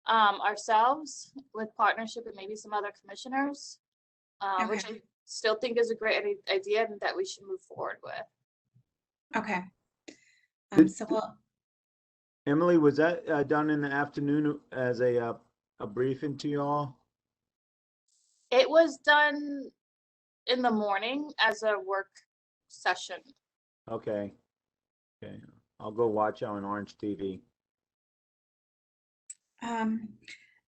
ourselves with partnership with maybe some other commissioners, Okay. which I still think is a great idea and that we should move forward with. Okay. So we'll. Emily, was that done in the afternoon as a briefing to y'all? It was done in the morning as a work session. Okay. Okay. I'll go watch on Orange TV.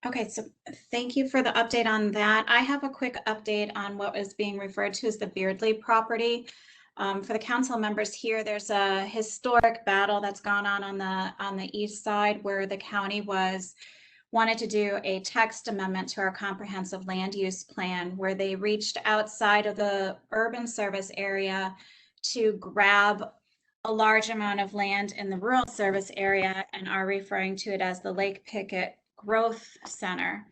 Okay, so thank you for the update on that. I have a quick update on what is being referred to as the Beardley property. For the council members here, there's a historic battle that's gone on the east side where the county wanted to do a text amendment to our comprehensive land use plan, where they reached outside of the urban service area to grab a large amount of land in the rural service area and are referring to it as the Lake Pickett Growth Center,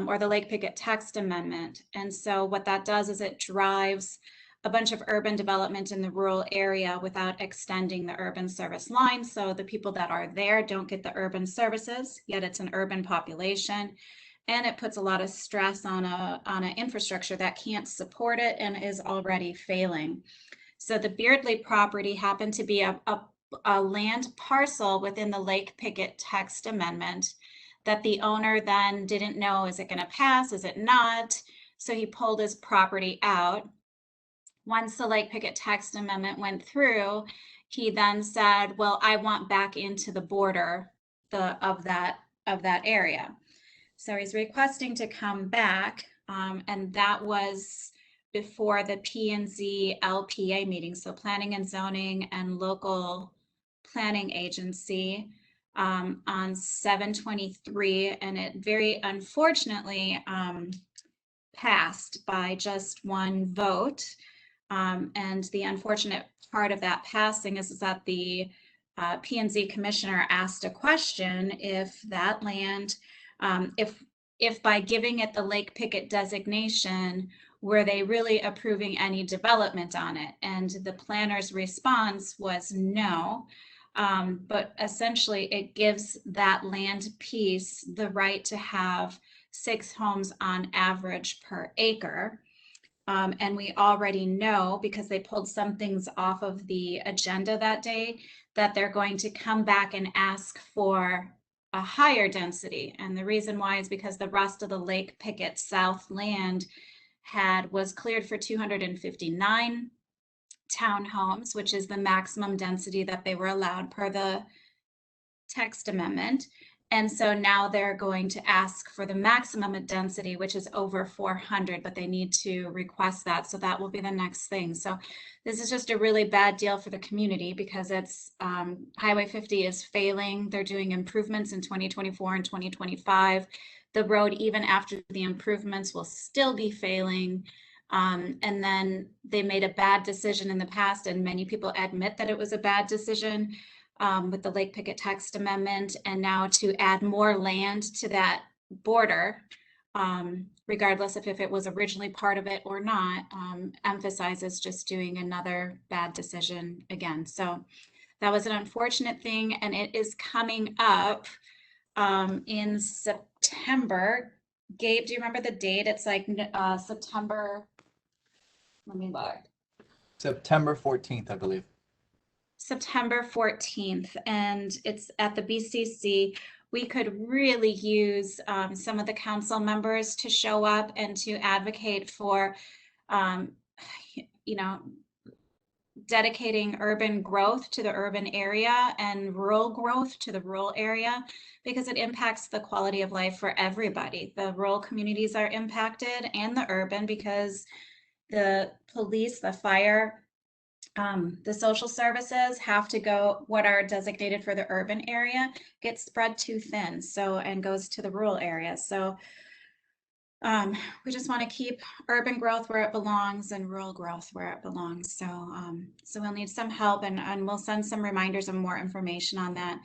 or the Lake Pickett Text Amendment. And so what that does is it drives a bunch of urban development in the rural area without extending the urban service line. So the people that are there don't get the urban services, yet it's an urban population. And it puts a lot of stress on an infrastructure that can't support it and is already failing. So the Beardley property happened to be a land parcel within the Lake Pickett Text Amendment that the owner then didn't know, is it going to pass? Is it not? So he pulled his property out. Once the Lake Pickett Text Amendment went through, he then said, well, I want back into the border of that area. So he's requesting to come back, and that was before the P&Z LPA meeting, so Planning and Zoning and Local Planning Agency, on 7/23, and it very unfortunately passed by just one vote. And the unfortunate part of that passing is that the P&Z commissioner asked a question if that land, if by giving it the Lake Pickett designation, were they really approving any development on it? And the planner's response was no. But essentially it gives that land piece the right to have 6 homes on average per acre. And we already know, because they pulled some things off of the agenda that day, that they're going to come back and ask for a higher density. And the reason why is because the rest of the Lake Pickett South land was cleared for 259 townhomes, which is the maximum density that they were allowed per the text amendment. And so now they're going to ask for the maximum density, which is over 400, but they need to request that. So that will be the next thing. So this is just a really bad deal for the community, because it's Highway 50 is failing. They're doing improvements in 2024 and 2025. The road, even after the improvements, will still be failing. And then they made a bad decision in the past, and many people admit that it was a bad decision. With the Lake Pickett text amendment, and now to add more land to that border, regardless of if it was originally part of it or not, emphasizes just doing another bad decision again. So that was an unfortunate thing, and it is coming up in September. Gabe, do you remember the date? It's like September, let me look. September 14th, I believe. September 14th, and it's at the BCC. We could really use some of the council members to show up and to advocate for, dedicating urban growth to the urban area and rural growth to the rural area, because it impacts the quality of life for everybody. The rural communities are impacted, and the urban, because the police, the fire, the social services have to go, what are designated for the urban area gets spread too thin, so, and goes to the rural areas. So we just want to keep urban growth where it belongs and rural growth where it belongs. So so we'll need some help, and we'll send some reminders and more information on that.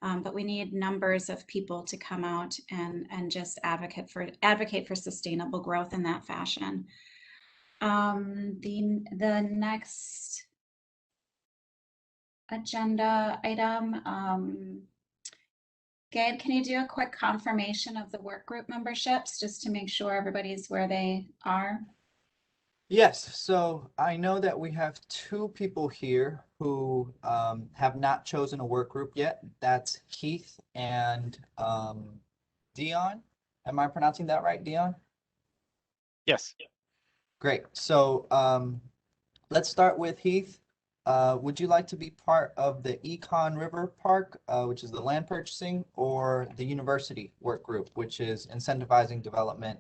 But we need numbers of people to come out and just advocate for sustainable growth in that fashion. The next agenda item, Gabe, can you do a quick confirmation of the work group memberships, just to make sure everybody's where they are? Yes, so I know that we have 2 people here who have not chosen a work group yet. That's Heath and Dion. Am I pronouncing that right, Dion? Yes. Great. So let's start with Heath. Would you like to be part of the Econ River Park, which is the land purchasing, or the university work group, which is incentivizing development,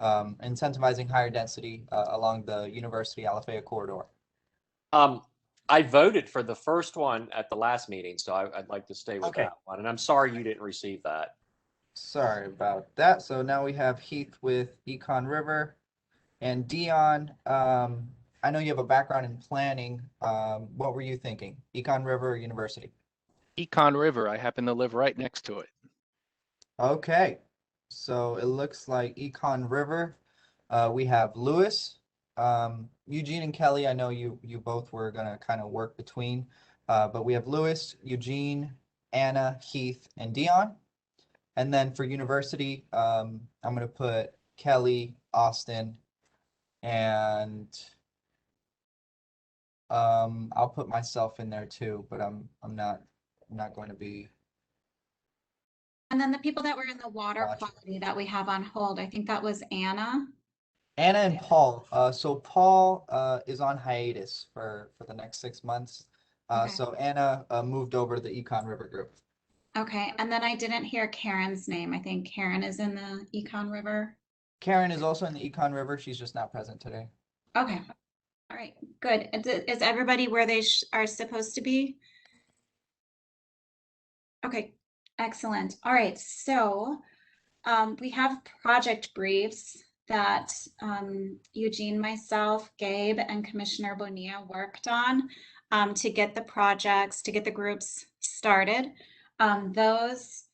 incentivizing higher density along the University Alafaya corridor? I voted for the first one at the last meeting, so I'd like to stay with Okay. that one. And I'm sorry you didn't receive that. Sorry about that. So now we have Heath with Econ River, and Dion. I know you have a background in planning. What were you thinking? Econ River or university? Econ River, I happen to live right next to it. Okay, so it looks like Econ River. We have Lewis, Eugene, and Kelly. I know you both were gonna kind of work between, but we have Lewis, Eugene, Anna, Heath, and Dion. And then for university, I'm gonna put Kelly, Austin, and I'll put myself in there too, but I'm not going to be. And then the people that were in the water Gotcha. quality that we have on hold, I think that was Anna. Anna and Paul. So Paul is on hiatus for the next 6 months. Okay. So Anna moved over to the Econ River group. Okay, and then I didn't hear Karen's name. I think Karen is in the Econ River. Karen is also in the Econ River. She's just not present today. Okay, all right, good. Is everybody where they are supposed to be? Okay, excellent. All right, so we have project briefs that Eugene, myself, Gabe, and Commissioner Bonilla worked on to get the groups started. Those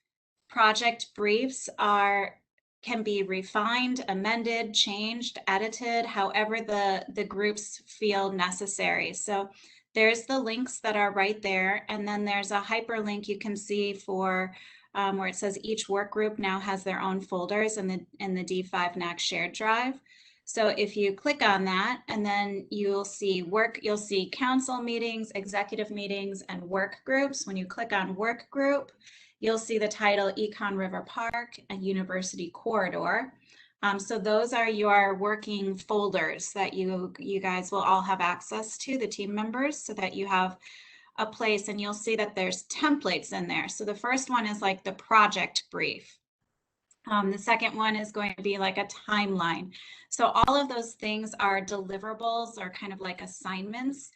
project briefs can be refined, amended, changed, edited, however the groups feel necessary. So there's the links that are right there. And then there's a hyperlink you can see for where it says each work group now has their own folders in the D5 NAC shared drive. So if you click on that, and then you'll see council meetings, executive meetings, and work groups. When you click on work group, you'll see the title Econ River Park, a University Corridor. So those are your working folders that you guys will all have access to, the team members, so that you have a place, and you'll see that there's templates in there. So the first one is like the project brief. The second one is going to be like a timeline. So all of those things are deliverables or kind of like assignments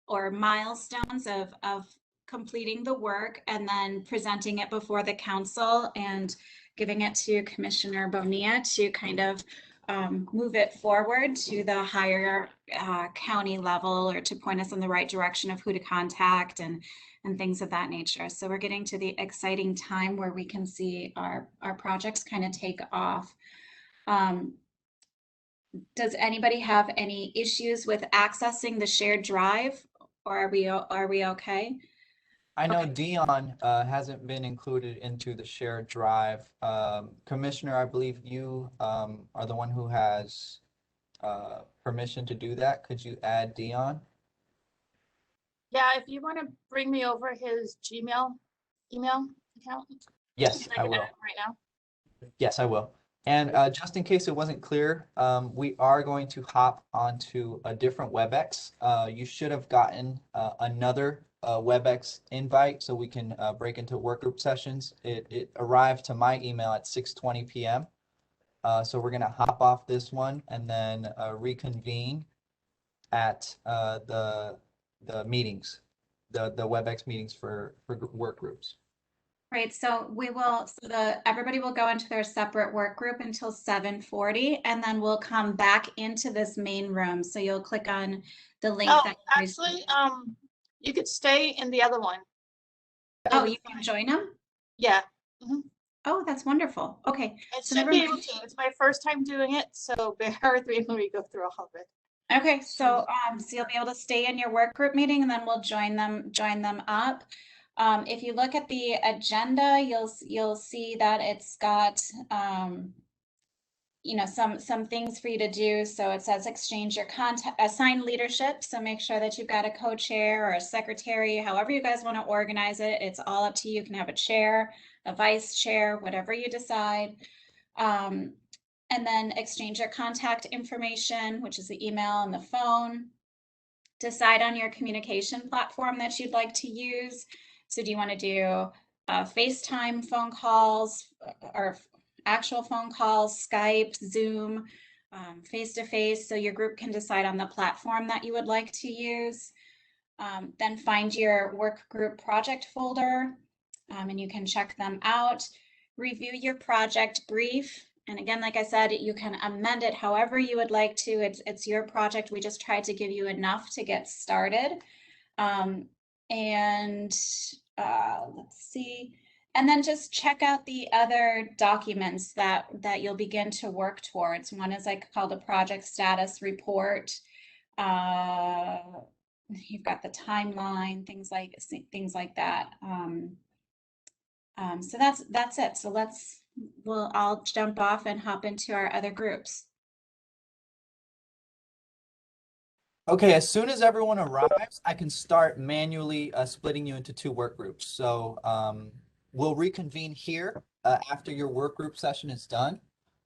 or milestones of completing the work and then presenting it before the council and giving it to Commissioner Bonilla to kind of move it forward to the higher county level, or to point us in the right direction of who to contact and things of that nature. So we're getting to the exciting time where we can see our projects kind of take off. Does anybody have any issues with accessing the shared drive, or are we okay? I know Okay. Dion hasn't been included into the shared drive. Commissioner, I believe you are the one who has permission to do that. Could you add Dion? Yeah, if you want to bring me over his Gmail email account, Yes, I I can will. add him right now. Yes, I will. And just in case it wasn't clear, we are going to hop onto a different WebEx. You should have gotten another WebEx invite so we can break into workgroup sessions. It arrived to my email at 6:20 p.m. So we're going to hop off this one and then reconvene at the meetings, the WebEx meetings for work groups. Right, so everybody will go into their separate work group until 7:40, and then we'll come back into this main room. So you'll click on the link Oh, that. actually, you could stay in the other one. Oh, It'll be you can fine. join them? Yeah. Oh, that's wonderful. Okay. It So should never be mind. able to. It's my first time doing it, so bear with me when we go through all of it. Okay, so you'll be able to stay in your work group meeting, and then we'll join them up. If you look at the agenda, you'll see that it's got some things for you to do. So it says exchange your contact, assign leadership. So make sure that you've got a co-chair or a secretary, however you guys want to organize it. It's all up to you. You can have a chair, a vice chair, whatever you decide. And then exchange your contact information, which is the email and the phone. Decide on your communication platform that you'd like to use. So do you want to do FaceTime phone calls or actual phone calls, Skype, Zoom, face-to-face? So your group can decide on the platform that you would like to use. Then find your work group project folder, and you can check them out. Review your project brief. And again, like I said, you can amend it however you would like to. It's your project. We just tried to give you enough to get started. Let's see. And then just check out the other documents that you'll begin to work towards. One is like called a project status report. You've got the timeline, things like that. So that's it. So we'll all jump off and hop into our other groups. Okay, as soon as everyone arrives, I can start manually splitting you into two work groups. So we'll reconvene here after your work group session is done.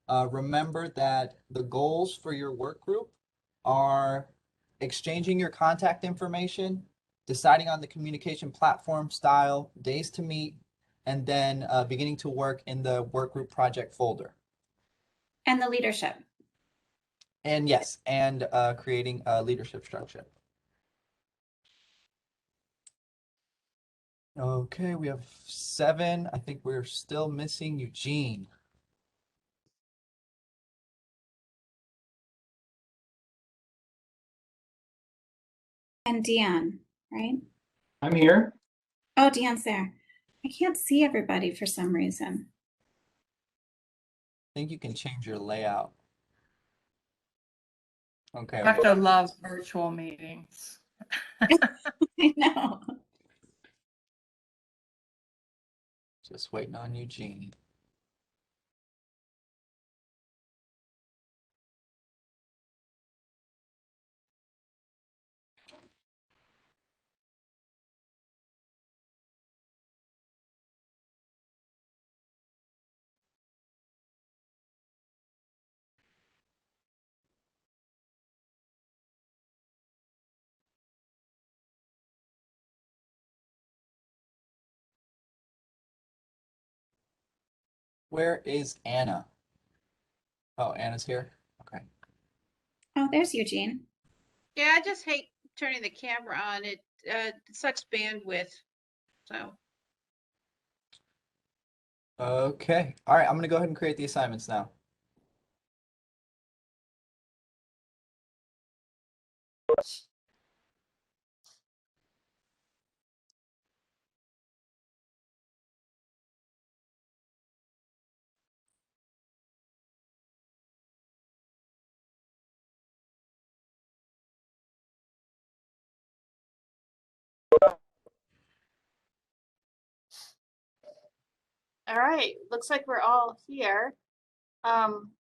Remember that the goals for your work group are exchanging your contact information, deciding on the communication platform style, days to meet, and then beginning to work in the work group project folder. And the leadership. And yes, and creating a leadership structure. Okay, we have 7. I think we're still missing Eugene. and Deanne, right? I'm here. Oh, Deanne's there. I can't see everybody for some reason. I think you can change your layout. Okay. I have to love virtual meetings. I know. Just waiting on Eugene. Where is Anna? Oh, Anna's here. Okay. Oh, there's Eugene. Yeah, I just hate turning the camera on. It sucks bandwidth. So, Okay. All right. I'm going to go ahead and create the assignments now. All right, looks like we're all here.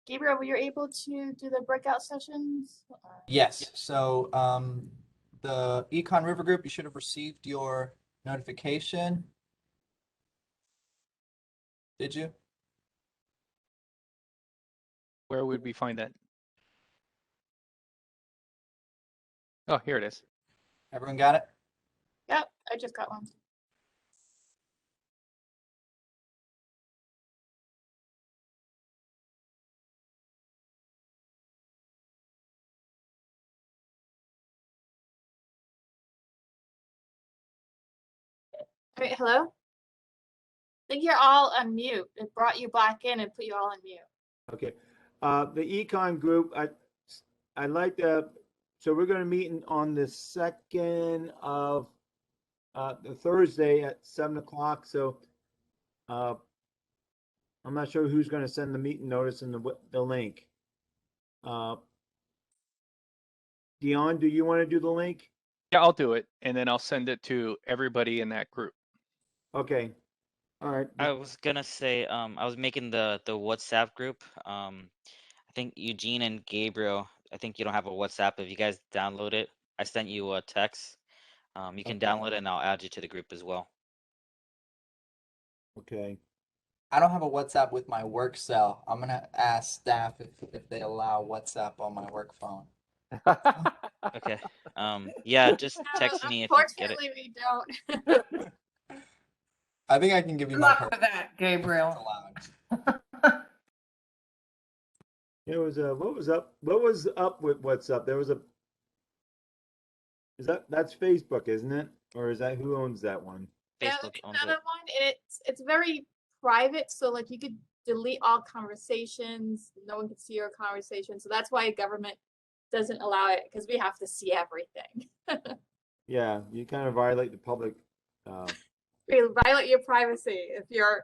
Gabriel, were you able to do the breakout sessions? Yes. So the Econ River Group, you should have received your notification. Did you? Where would we find that? Oh, here it is. Everyone got it? Yep, I just got one. All right, hello? I think you're all on mute. It brought you back in and put you all on mute. Okay. The econ group, I like to, so we're going to meet on the 2nd of the Thursday at 7 o'clock. So I'm not sure who's going to send the meeting notice and the link. Dion, do you want to do the link? Yeah, I'll do it, and then I'll send it to everybody in that group. Okay. All right. I was gonna say, I was making the WhatsApp group. I think Eugene and Gabriel, I think you don't have a WhatsApp. If you guys download it, I sent you a text. You can download it and I'll add you to the group as well. Okay. I don't have a WhatsApp with my work cell. I'm going to ask staff if they allow WhatsApp on my work phone. Okay. Yeah, just text me if you get it. Unfortunately, we don't. I think I can give you Good my luck personal with that, Gabriel. allowed. There was a, what was up with WhatsApp? There was a, that's Facebook, isn't it? Or is that, who owns that one? Facebook owns it. Another one, and it's very private, so like you could delete all conversations. No one can see your conversation, so that's why government doesn't allow it, because we have to see everything. Yeah, you kind of violate the public. You violate your privacy if you're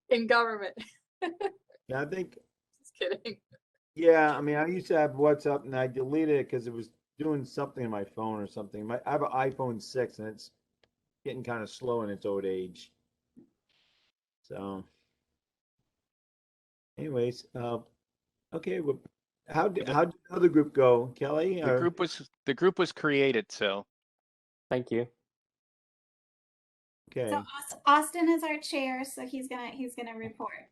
in government. Yeah, I think, Just kidding. yeah, I mean, I used to have WhatsApp and I deleted it because it was doing something on my phone or something. I have an iPhone 6 and it's getting kind of slow in its old age. So, anyways, okay, well, how did the other group go, Kelly? The group was created, so Thank you. Okay. So Austin is our chair, so he's gonna report.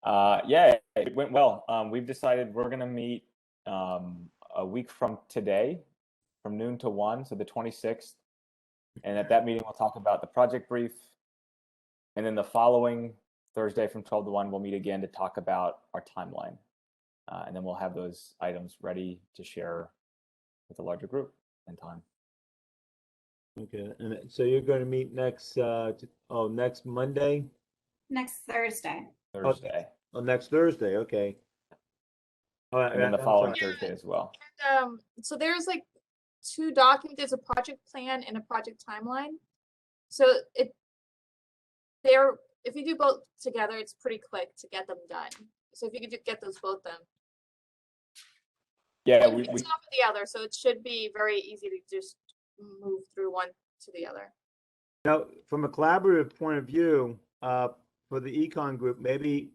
Yeah, it went well. We've decided we're gonna meet a week from today, from noon to 1, so the 26th. And at that meeting, we'll talk about the project brief. And then the following Thursday from 12 to 1, we'll meet again to talk about our timeline. And then we'll have those items ready to share with a larger group in time. Okay, and so you're going to meet next next Monday? Next Thursday. Thursday. Oh, next Thursday, okay. All right, And then the I'm following sorry. Thursday as well. So there's like two documents. There's a project plan and a project timeline. So if you do both together, it's pretty quick to get them done. So if you could get those both done. Yeah, One on top of the other, so it should be very easy to just move through one to the other. Now, from a collaborative point of view, for the econ group, maybe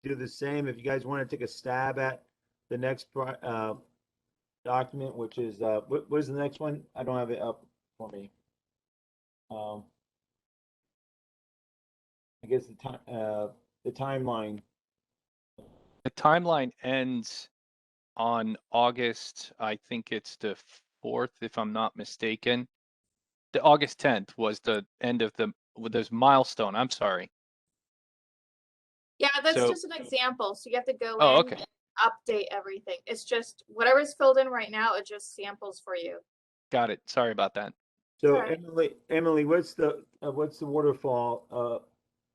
do the same if you guys want to take a stab at the next document, which is what is the next one? I don't have it up for me. I guess the timeline. The timeline ends on August, I think it's the 4th, if I'm not mistaken. The August 10th was the end of this milestone. I'm sorry. Yeah, that's So- just an example. So you have to go Oh, in okay. and update everything. It's just whatever's filled in right now, it just samples for you. Got it. Sorry about that. So Alright. Emily, what's the waterfall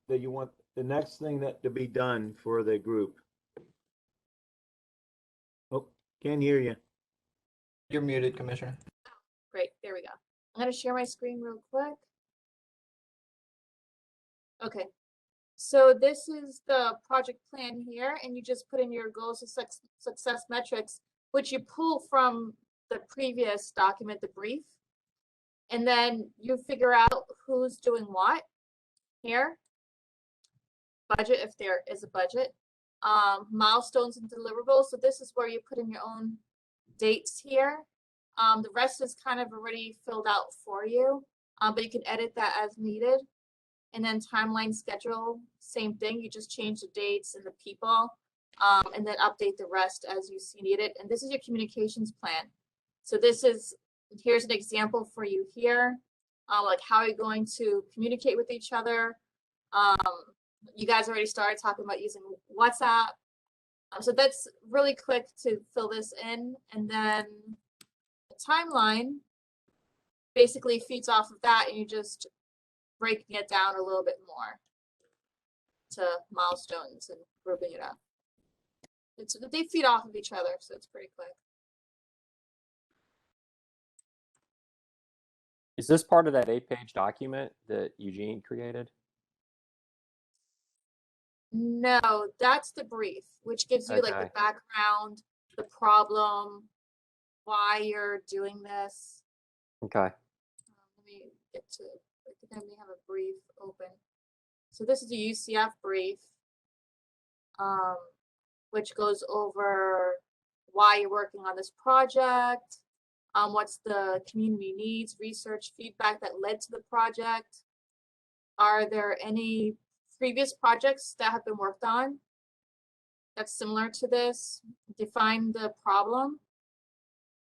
that you want the next thing that to be done for the group? Oh, can't hear you. You're muted, Commissioner. Great, there we go. I'm gonna share my screen real quick. Okay, so this is the project plan here, and you just put in your goals and success metrics, which you pull from the previous document, the brief. And then you figure out who's doing what here. Budget, if there is a budget. Milestones and deliverables. So this is where you put in your own dates here. The rest is kind of already filled out for you, but you can edit that as needed. And then timeline schedule, same thing. You just change the dates and the people, and then update the rest as you see needed. And this is your communications plan. So here's an example for you here. Like how are you going to communicate with each other? You guys already started talking about using WhatsApp. So that's really quick to fill this in. And then the timeline basically feeds off of that, and you just breaking it down a little bit more to milestones and grouping it up. They feed off of each other, so it's pretty quick. Is this part of that 8-page document that Eugene created? No, that's the brief, which gives you like the Okay. background, the problem, why you're doing this. Okay. Let me get to, I think I may have a brief open. So this is the UCF brief, which goes over why you're working on this project, what's the community needs, research, feedback that led to the project. Are there any previous projects that have been worked on that's similar to this? Define the problem.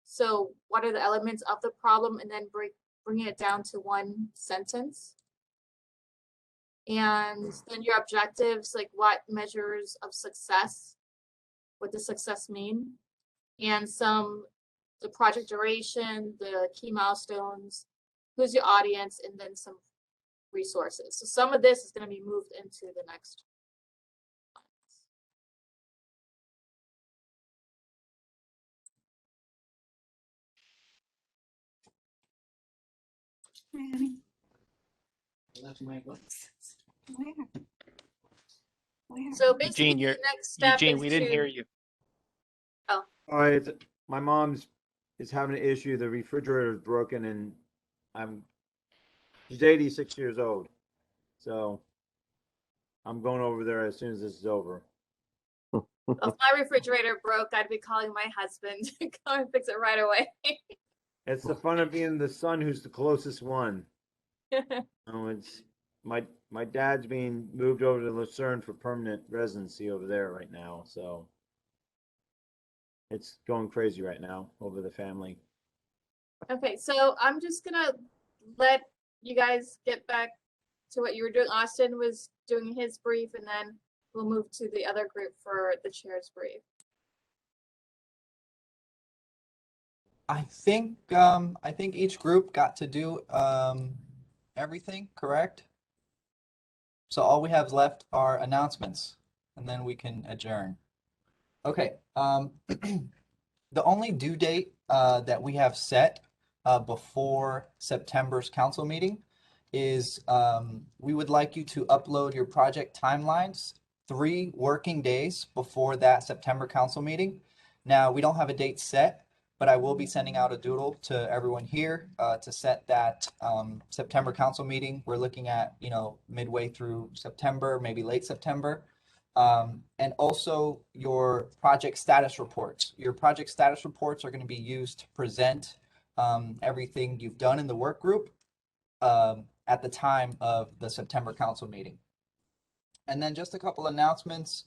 So what are the elements of the problem, and then bringing it down to one sentence. And then your objectives, like what measures of success, what does success mean? And the project duration, the key milestones, who's your audience, and then some resources. So some of this is going to be moved into the next. So basically, Eugene, the next step Eugene, is we didn't to- hear you. All right, my mom's is having an issue. The refrigerator is broken, and she's 86 years old, so I'm going over there as soon as this is over. If my refrigerator broke, I'd be calling my husband to come and fix it right away. It's the fun of being the son who's the closest one. It's my dad's being moved over to Lucerne for permanent residency over there right now, so it's going crazy right now over the family. Okay, so I'm just gonna let you guys get back to what you were doing. Austin was doing his brief, and then we'll move to the other group for the chair's brief. I think each group got to do everything, correct? So all we have left are announcements, and then we can adjourn. Okay. The only due date that we have set before September's council meeting is we would like you to upload your project timelines 3 working days before that September council meeting. Now, we don't have a date set, but I will be sending out a doodle to everyone here to set that September council meeting. We're looking at, midway through September, maybe late September. And also your project status reports. Your project status reports are going to be used to present everything you've done in the work group at the time of the September council meeting. And then just a couple announcements.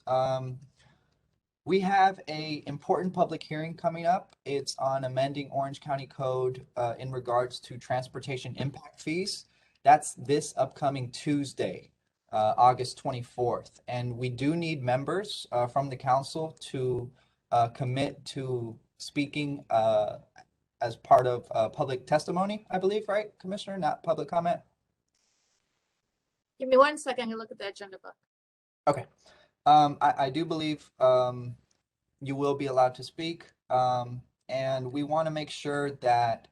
We have a important public hearing coming up. It's on amending Orange County Code in regards to transportation impact fees. That's this upcoming Tuesday, August 24th. And we do need members from the council to commit to speaking as part of public testimony, I believe, right, Commissioner? Not public comment? Give me 1 second to look at the agenda book. Okay. I do believe you will be allowed to speak. And we want to make sure that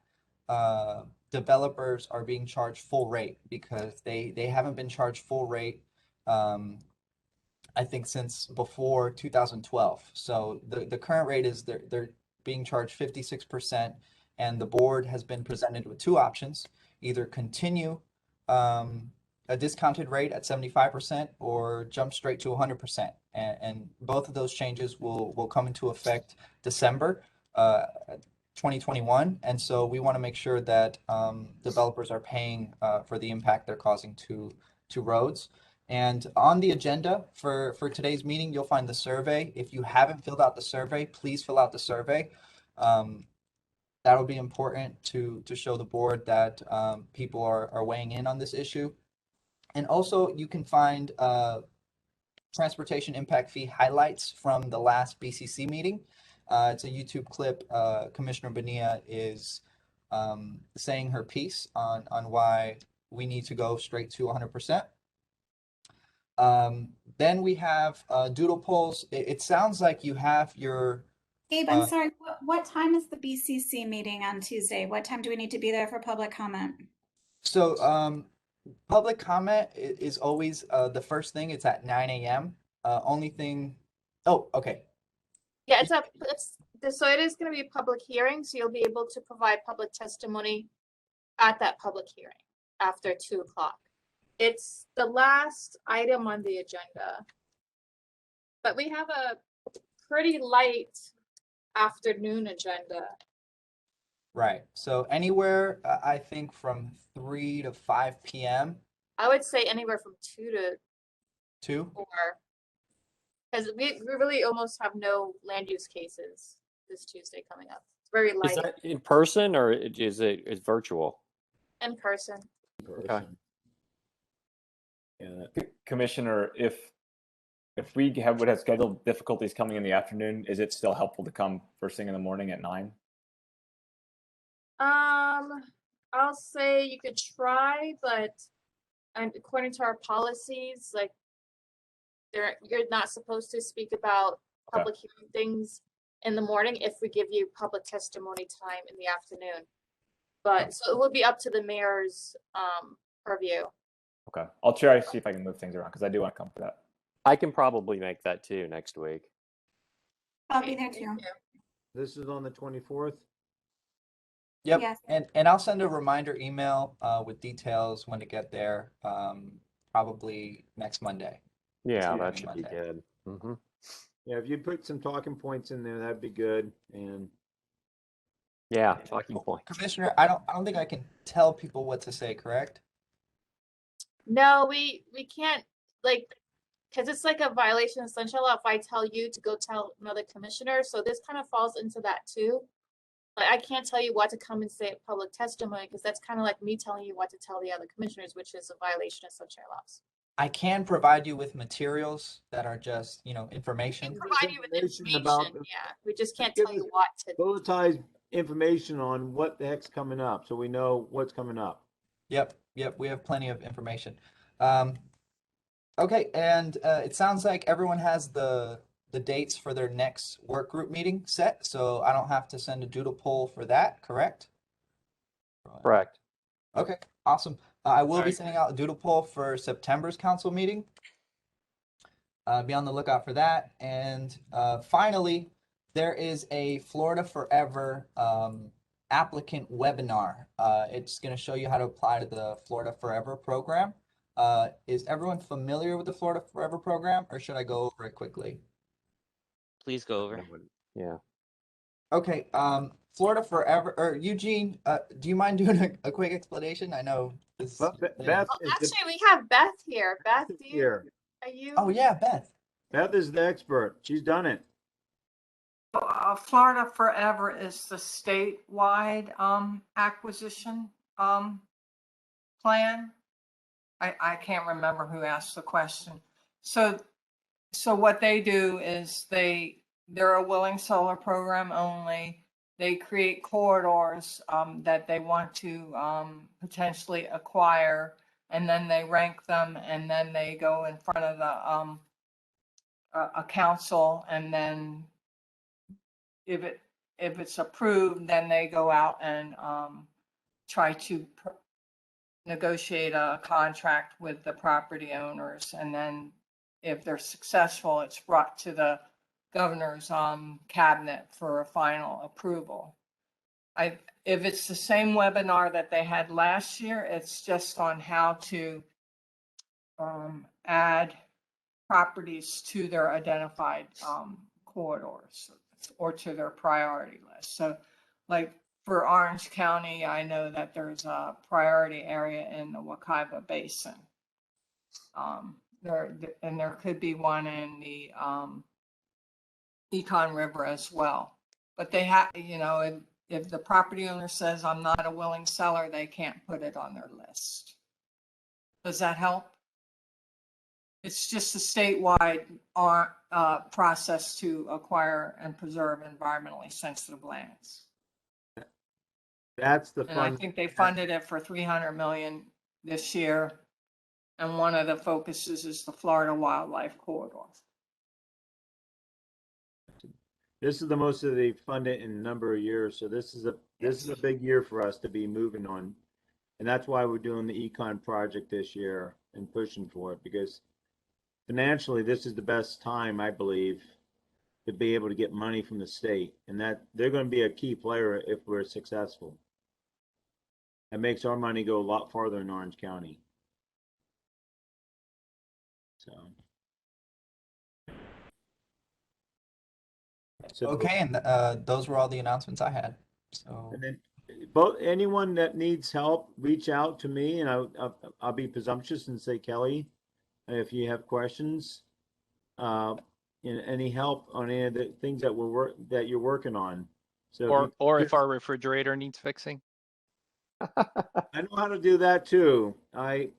developers are being charged full rate because they haven't been charged full rate, I think, since before 2012. So the current rate is they're being charged 56%. And the board has been presented with 2 options, either continue a discounted rate at 75% or jump straight to 100%. And both of those changes will come into effect December 2021. And so we want to make sure that developers are paying for the impact they're causing to roads. And on the agenda for today's meeting, you'll find the survey. If you haven't filled out the survey, please fill out the survey. That'll be important to show the board that people are weighing in on this issue. And also you can find transportation impact fee highlights from the last BCC meeting. It's a YouTube clip. Commissioner Bonilla is saying her piece on why we need to go straight to 100%. Then we have doodle polls. It sounds like you have your... Gabe, I'm sorry, what time is the BCC meeting on Tuesday? What time do we need to be there for public comment? So public comment is always the first thing. It's at 9 a.m. Only thing... Oh, okay. Yeah, so it is going to be a public hearing, so you'll be able to provide public testimony at that public hearing after 2 o'clock. It's the last item on the agenda, but we have a pretty light afternoon agenda. Right. So anywhere, I think from 3 to 5 p.m. I would say anywhere from 2 to 2. 4, because we really almost have no land use cases this Tuesday coming up. It's very light. Is that in person or is it virtual? In person. Okay. Yeah. Commissioner, if we would have scheduled difficulties coming in the afternoon, is it still helpful to come first thing in the morning at 9? I'll say you could try, but according to our policies, like you're not supposed to speak about public hearing things in the morning if we give you public testimony time in the afternoon. But so it will be up to the mayor's purview. Okay, I'll try to see if I can move things around because I do want to come for that. I can probably make that too next week. I'll be there too. This is on the 24th. Yep. Yes. And I'll send a reminder email with details when to get there, probably next Monday. Yeah, See that you should be Monday. good. Mm-hmm. Yeah, if you put some talking points in there, that'd be good. And Yeah, talking point. Commissioner, I don't think I can tell people what to say, correct? No, we can't, like, because it's like a violation of sunshine law if I tell you to go tell another commissioner. So this kind of falls into that too. Like, I can't tell you what to come and say at public testimony because that's kind of like me telling you what to tell the other commissioners, which is a violation of sunshine laws. I can provide you with materials that are just, information. Provide you with information information, about yeah. We just can't give tell you us what to. bulletized information on what the heck's coming up, so we know what's coming up. Yep, we have plenty of information. Okay, and it sounds like everyone has the dates for their next work group meeting set, so I don't have to send a doodle poll for that, correct? Correct. Okay, awesome. I will be Alright. sending out a doodle poll for September's council meeting. Be on the lookout for that. And finally, there is a Florida Forever applicant webinar. It's going to show you how to apply to the Florida Forever program. Is everyone familiar with the Florida Forever program, or should I go over it quickly? Please go over. Yeah. Okay, Florida Forever, or Eugene, do you mind doing a quick explanation? I know this. Well, Beth Oh, is the actually, we have Beth here. Beth, do you, here. are you? Oh yeah, Beth. Beth is the expert. She's done it. Florida Forever is the statewide acquisition plan. I can't remember who asked the question. So what they do is they're a willing seller program only. They create corridors that they want to potentially acquire, and then they rank them, and then they go in front of the a council, and then if it's approved, then they go out and try to negotiate a contract with the property owners, and then if they're successful, it's brought to the governor's cabinet for a final approval. If it's the same webinar that they had last year, it's just on how to add properties to their identified corridors or to their priority list. So like for Orange County, I know that there's a priority area in the Wekiva Basin. There could be one in the Econ River as well. But they have, if the property owner says, I'm not a willing seller, they can't put it on their list. Does that help? It's just a statewide process to acquire and preserve environmentally sensitive lands. That's the And I fun. think they funded it for 300 million this year. And one of the focuses is the Florida Wildlife Corridor. This is the most that they funded in a number of years. So this is a big year for us to be moving on. And that's why we're doing the econ project this year and pushing for it, because financially, this is the best time, I believe, to be able to get money from the state. And that they're going to be a key player if we're successful. That makes our money go a lot farther in Orange County. So Okay, and those were all the announcements I had. So and then anyone that needs help, reach out to me, and I'll be presumptuous and say, Kelly, if you have questions, any help on any of the things that you're working on. So Or if our refrigerator needs fixing. I know how to do that too. I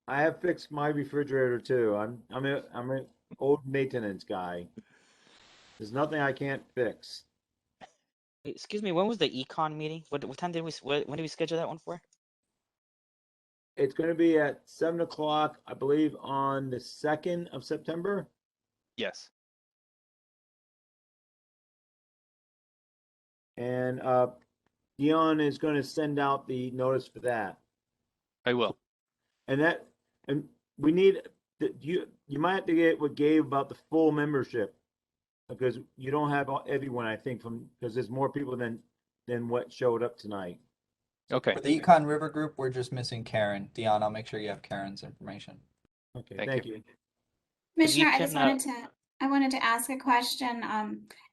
have fixed my refrigerator too. I'm an old maintenance guy. There's nothing I can't fix. Excuse me, when was the econ meeting? What time did when did we schedule that one for? It's going to be at 7 o'clock, I believe, on the 2nd of September. Yes. And Dion is going to send out the notice for that. I will. And we need you might have to get with Gabe about the full membership, because you don't have everyone, I think, because there's more people than what showed up tonight. Okay. for the Econ River group, we're just missing Karen. Dion, I'll make sure you have Karen's information. Okay, Thank thank you. you. Commissioner, I can, just wanted to ask a question.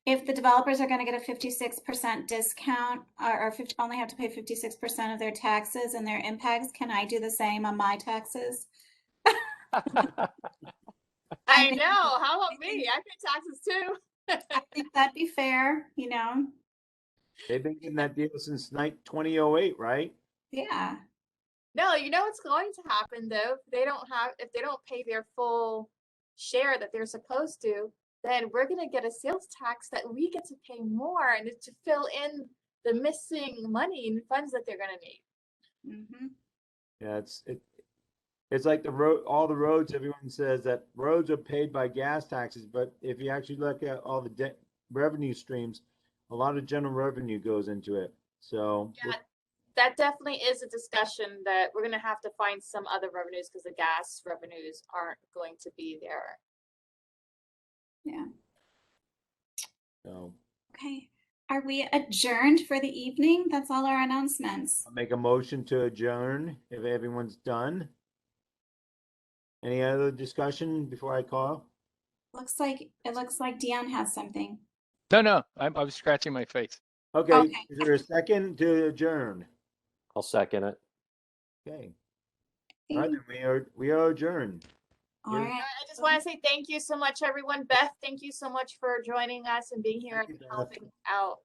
If the developers are going to get a 56% discount or only have to pay 56% of their taxes and their impacts, can I do the same on my taxes? I know. How about me? I pay taxes too. I think that'd be fair, They've been getting that deal since 2008, right? Yeah. No, you know what's going to happen though? If they don't pay their full share that they're supposed to, then we're gonna get a sales tax that we get to pay more, and it's to fill in the missing money and funds that they're gonna need. Mm-hmm. Yeah, it's like the road. All the roads. Everyone says that roads are paid by gas taxes, but if you actually look at all the revenue streams, a lot of general revenue goes into it. So Yeah, that definitely is a discussion that we're gonna have to find some other revenues because the gas revenues aren't going to be there. Yeah. So Okay. Are we adjourned for the evening? That's all our announcements. I'll make a motion to adjourn if everyone's done. Any other discussion before I call? It looks like Deanne has something. No, I was scratching my face. Okay, Okay. is there a second to adjourn? I'll second it. Okay, all right, then we are adjourned. All right. I just want to say thank you so much, everyone. Beth, thank you so much for joining us and being here Thank and you, Beth. helping out.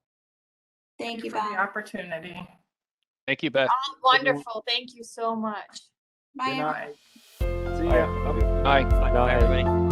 Thank you, for the Beth. opportunity. Thank you, Beth. Oh, wonderful. Thank you so much. Bye, Good everyone. night. See Bye. ya. Love you. Bye. Bye. Bye, everybody.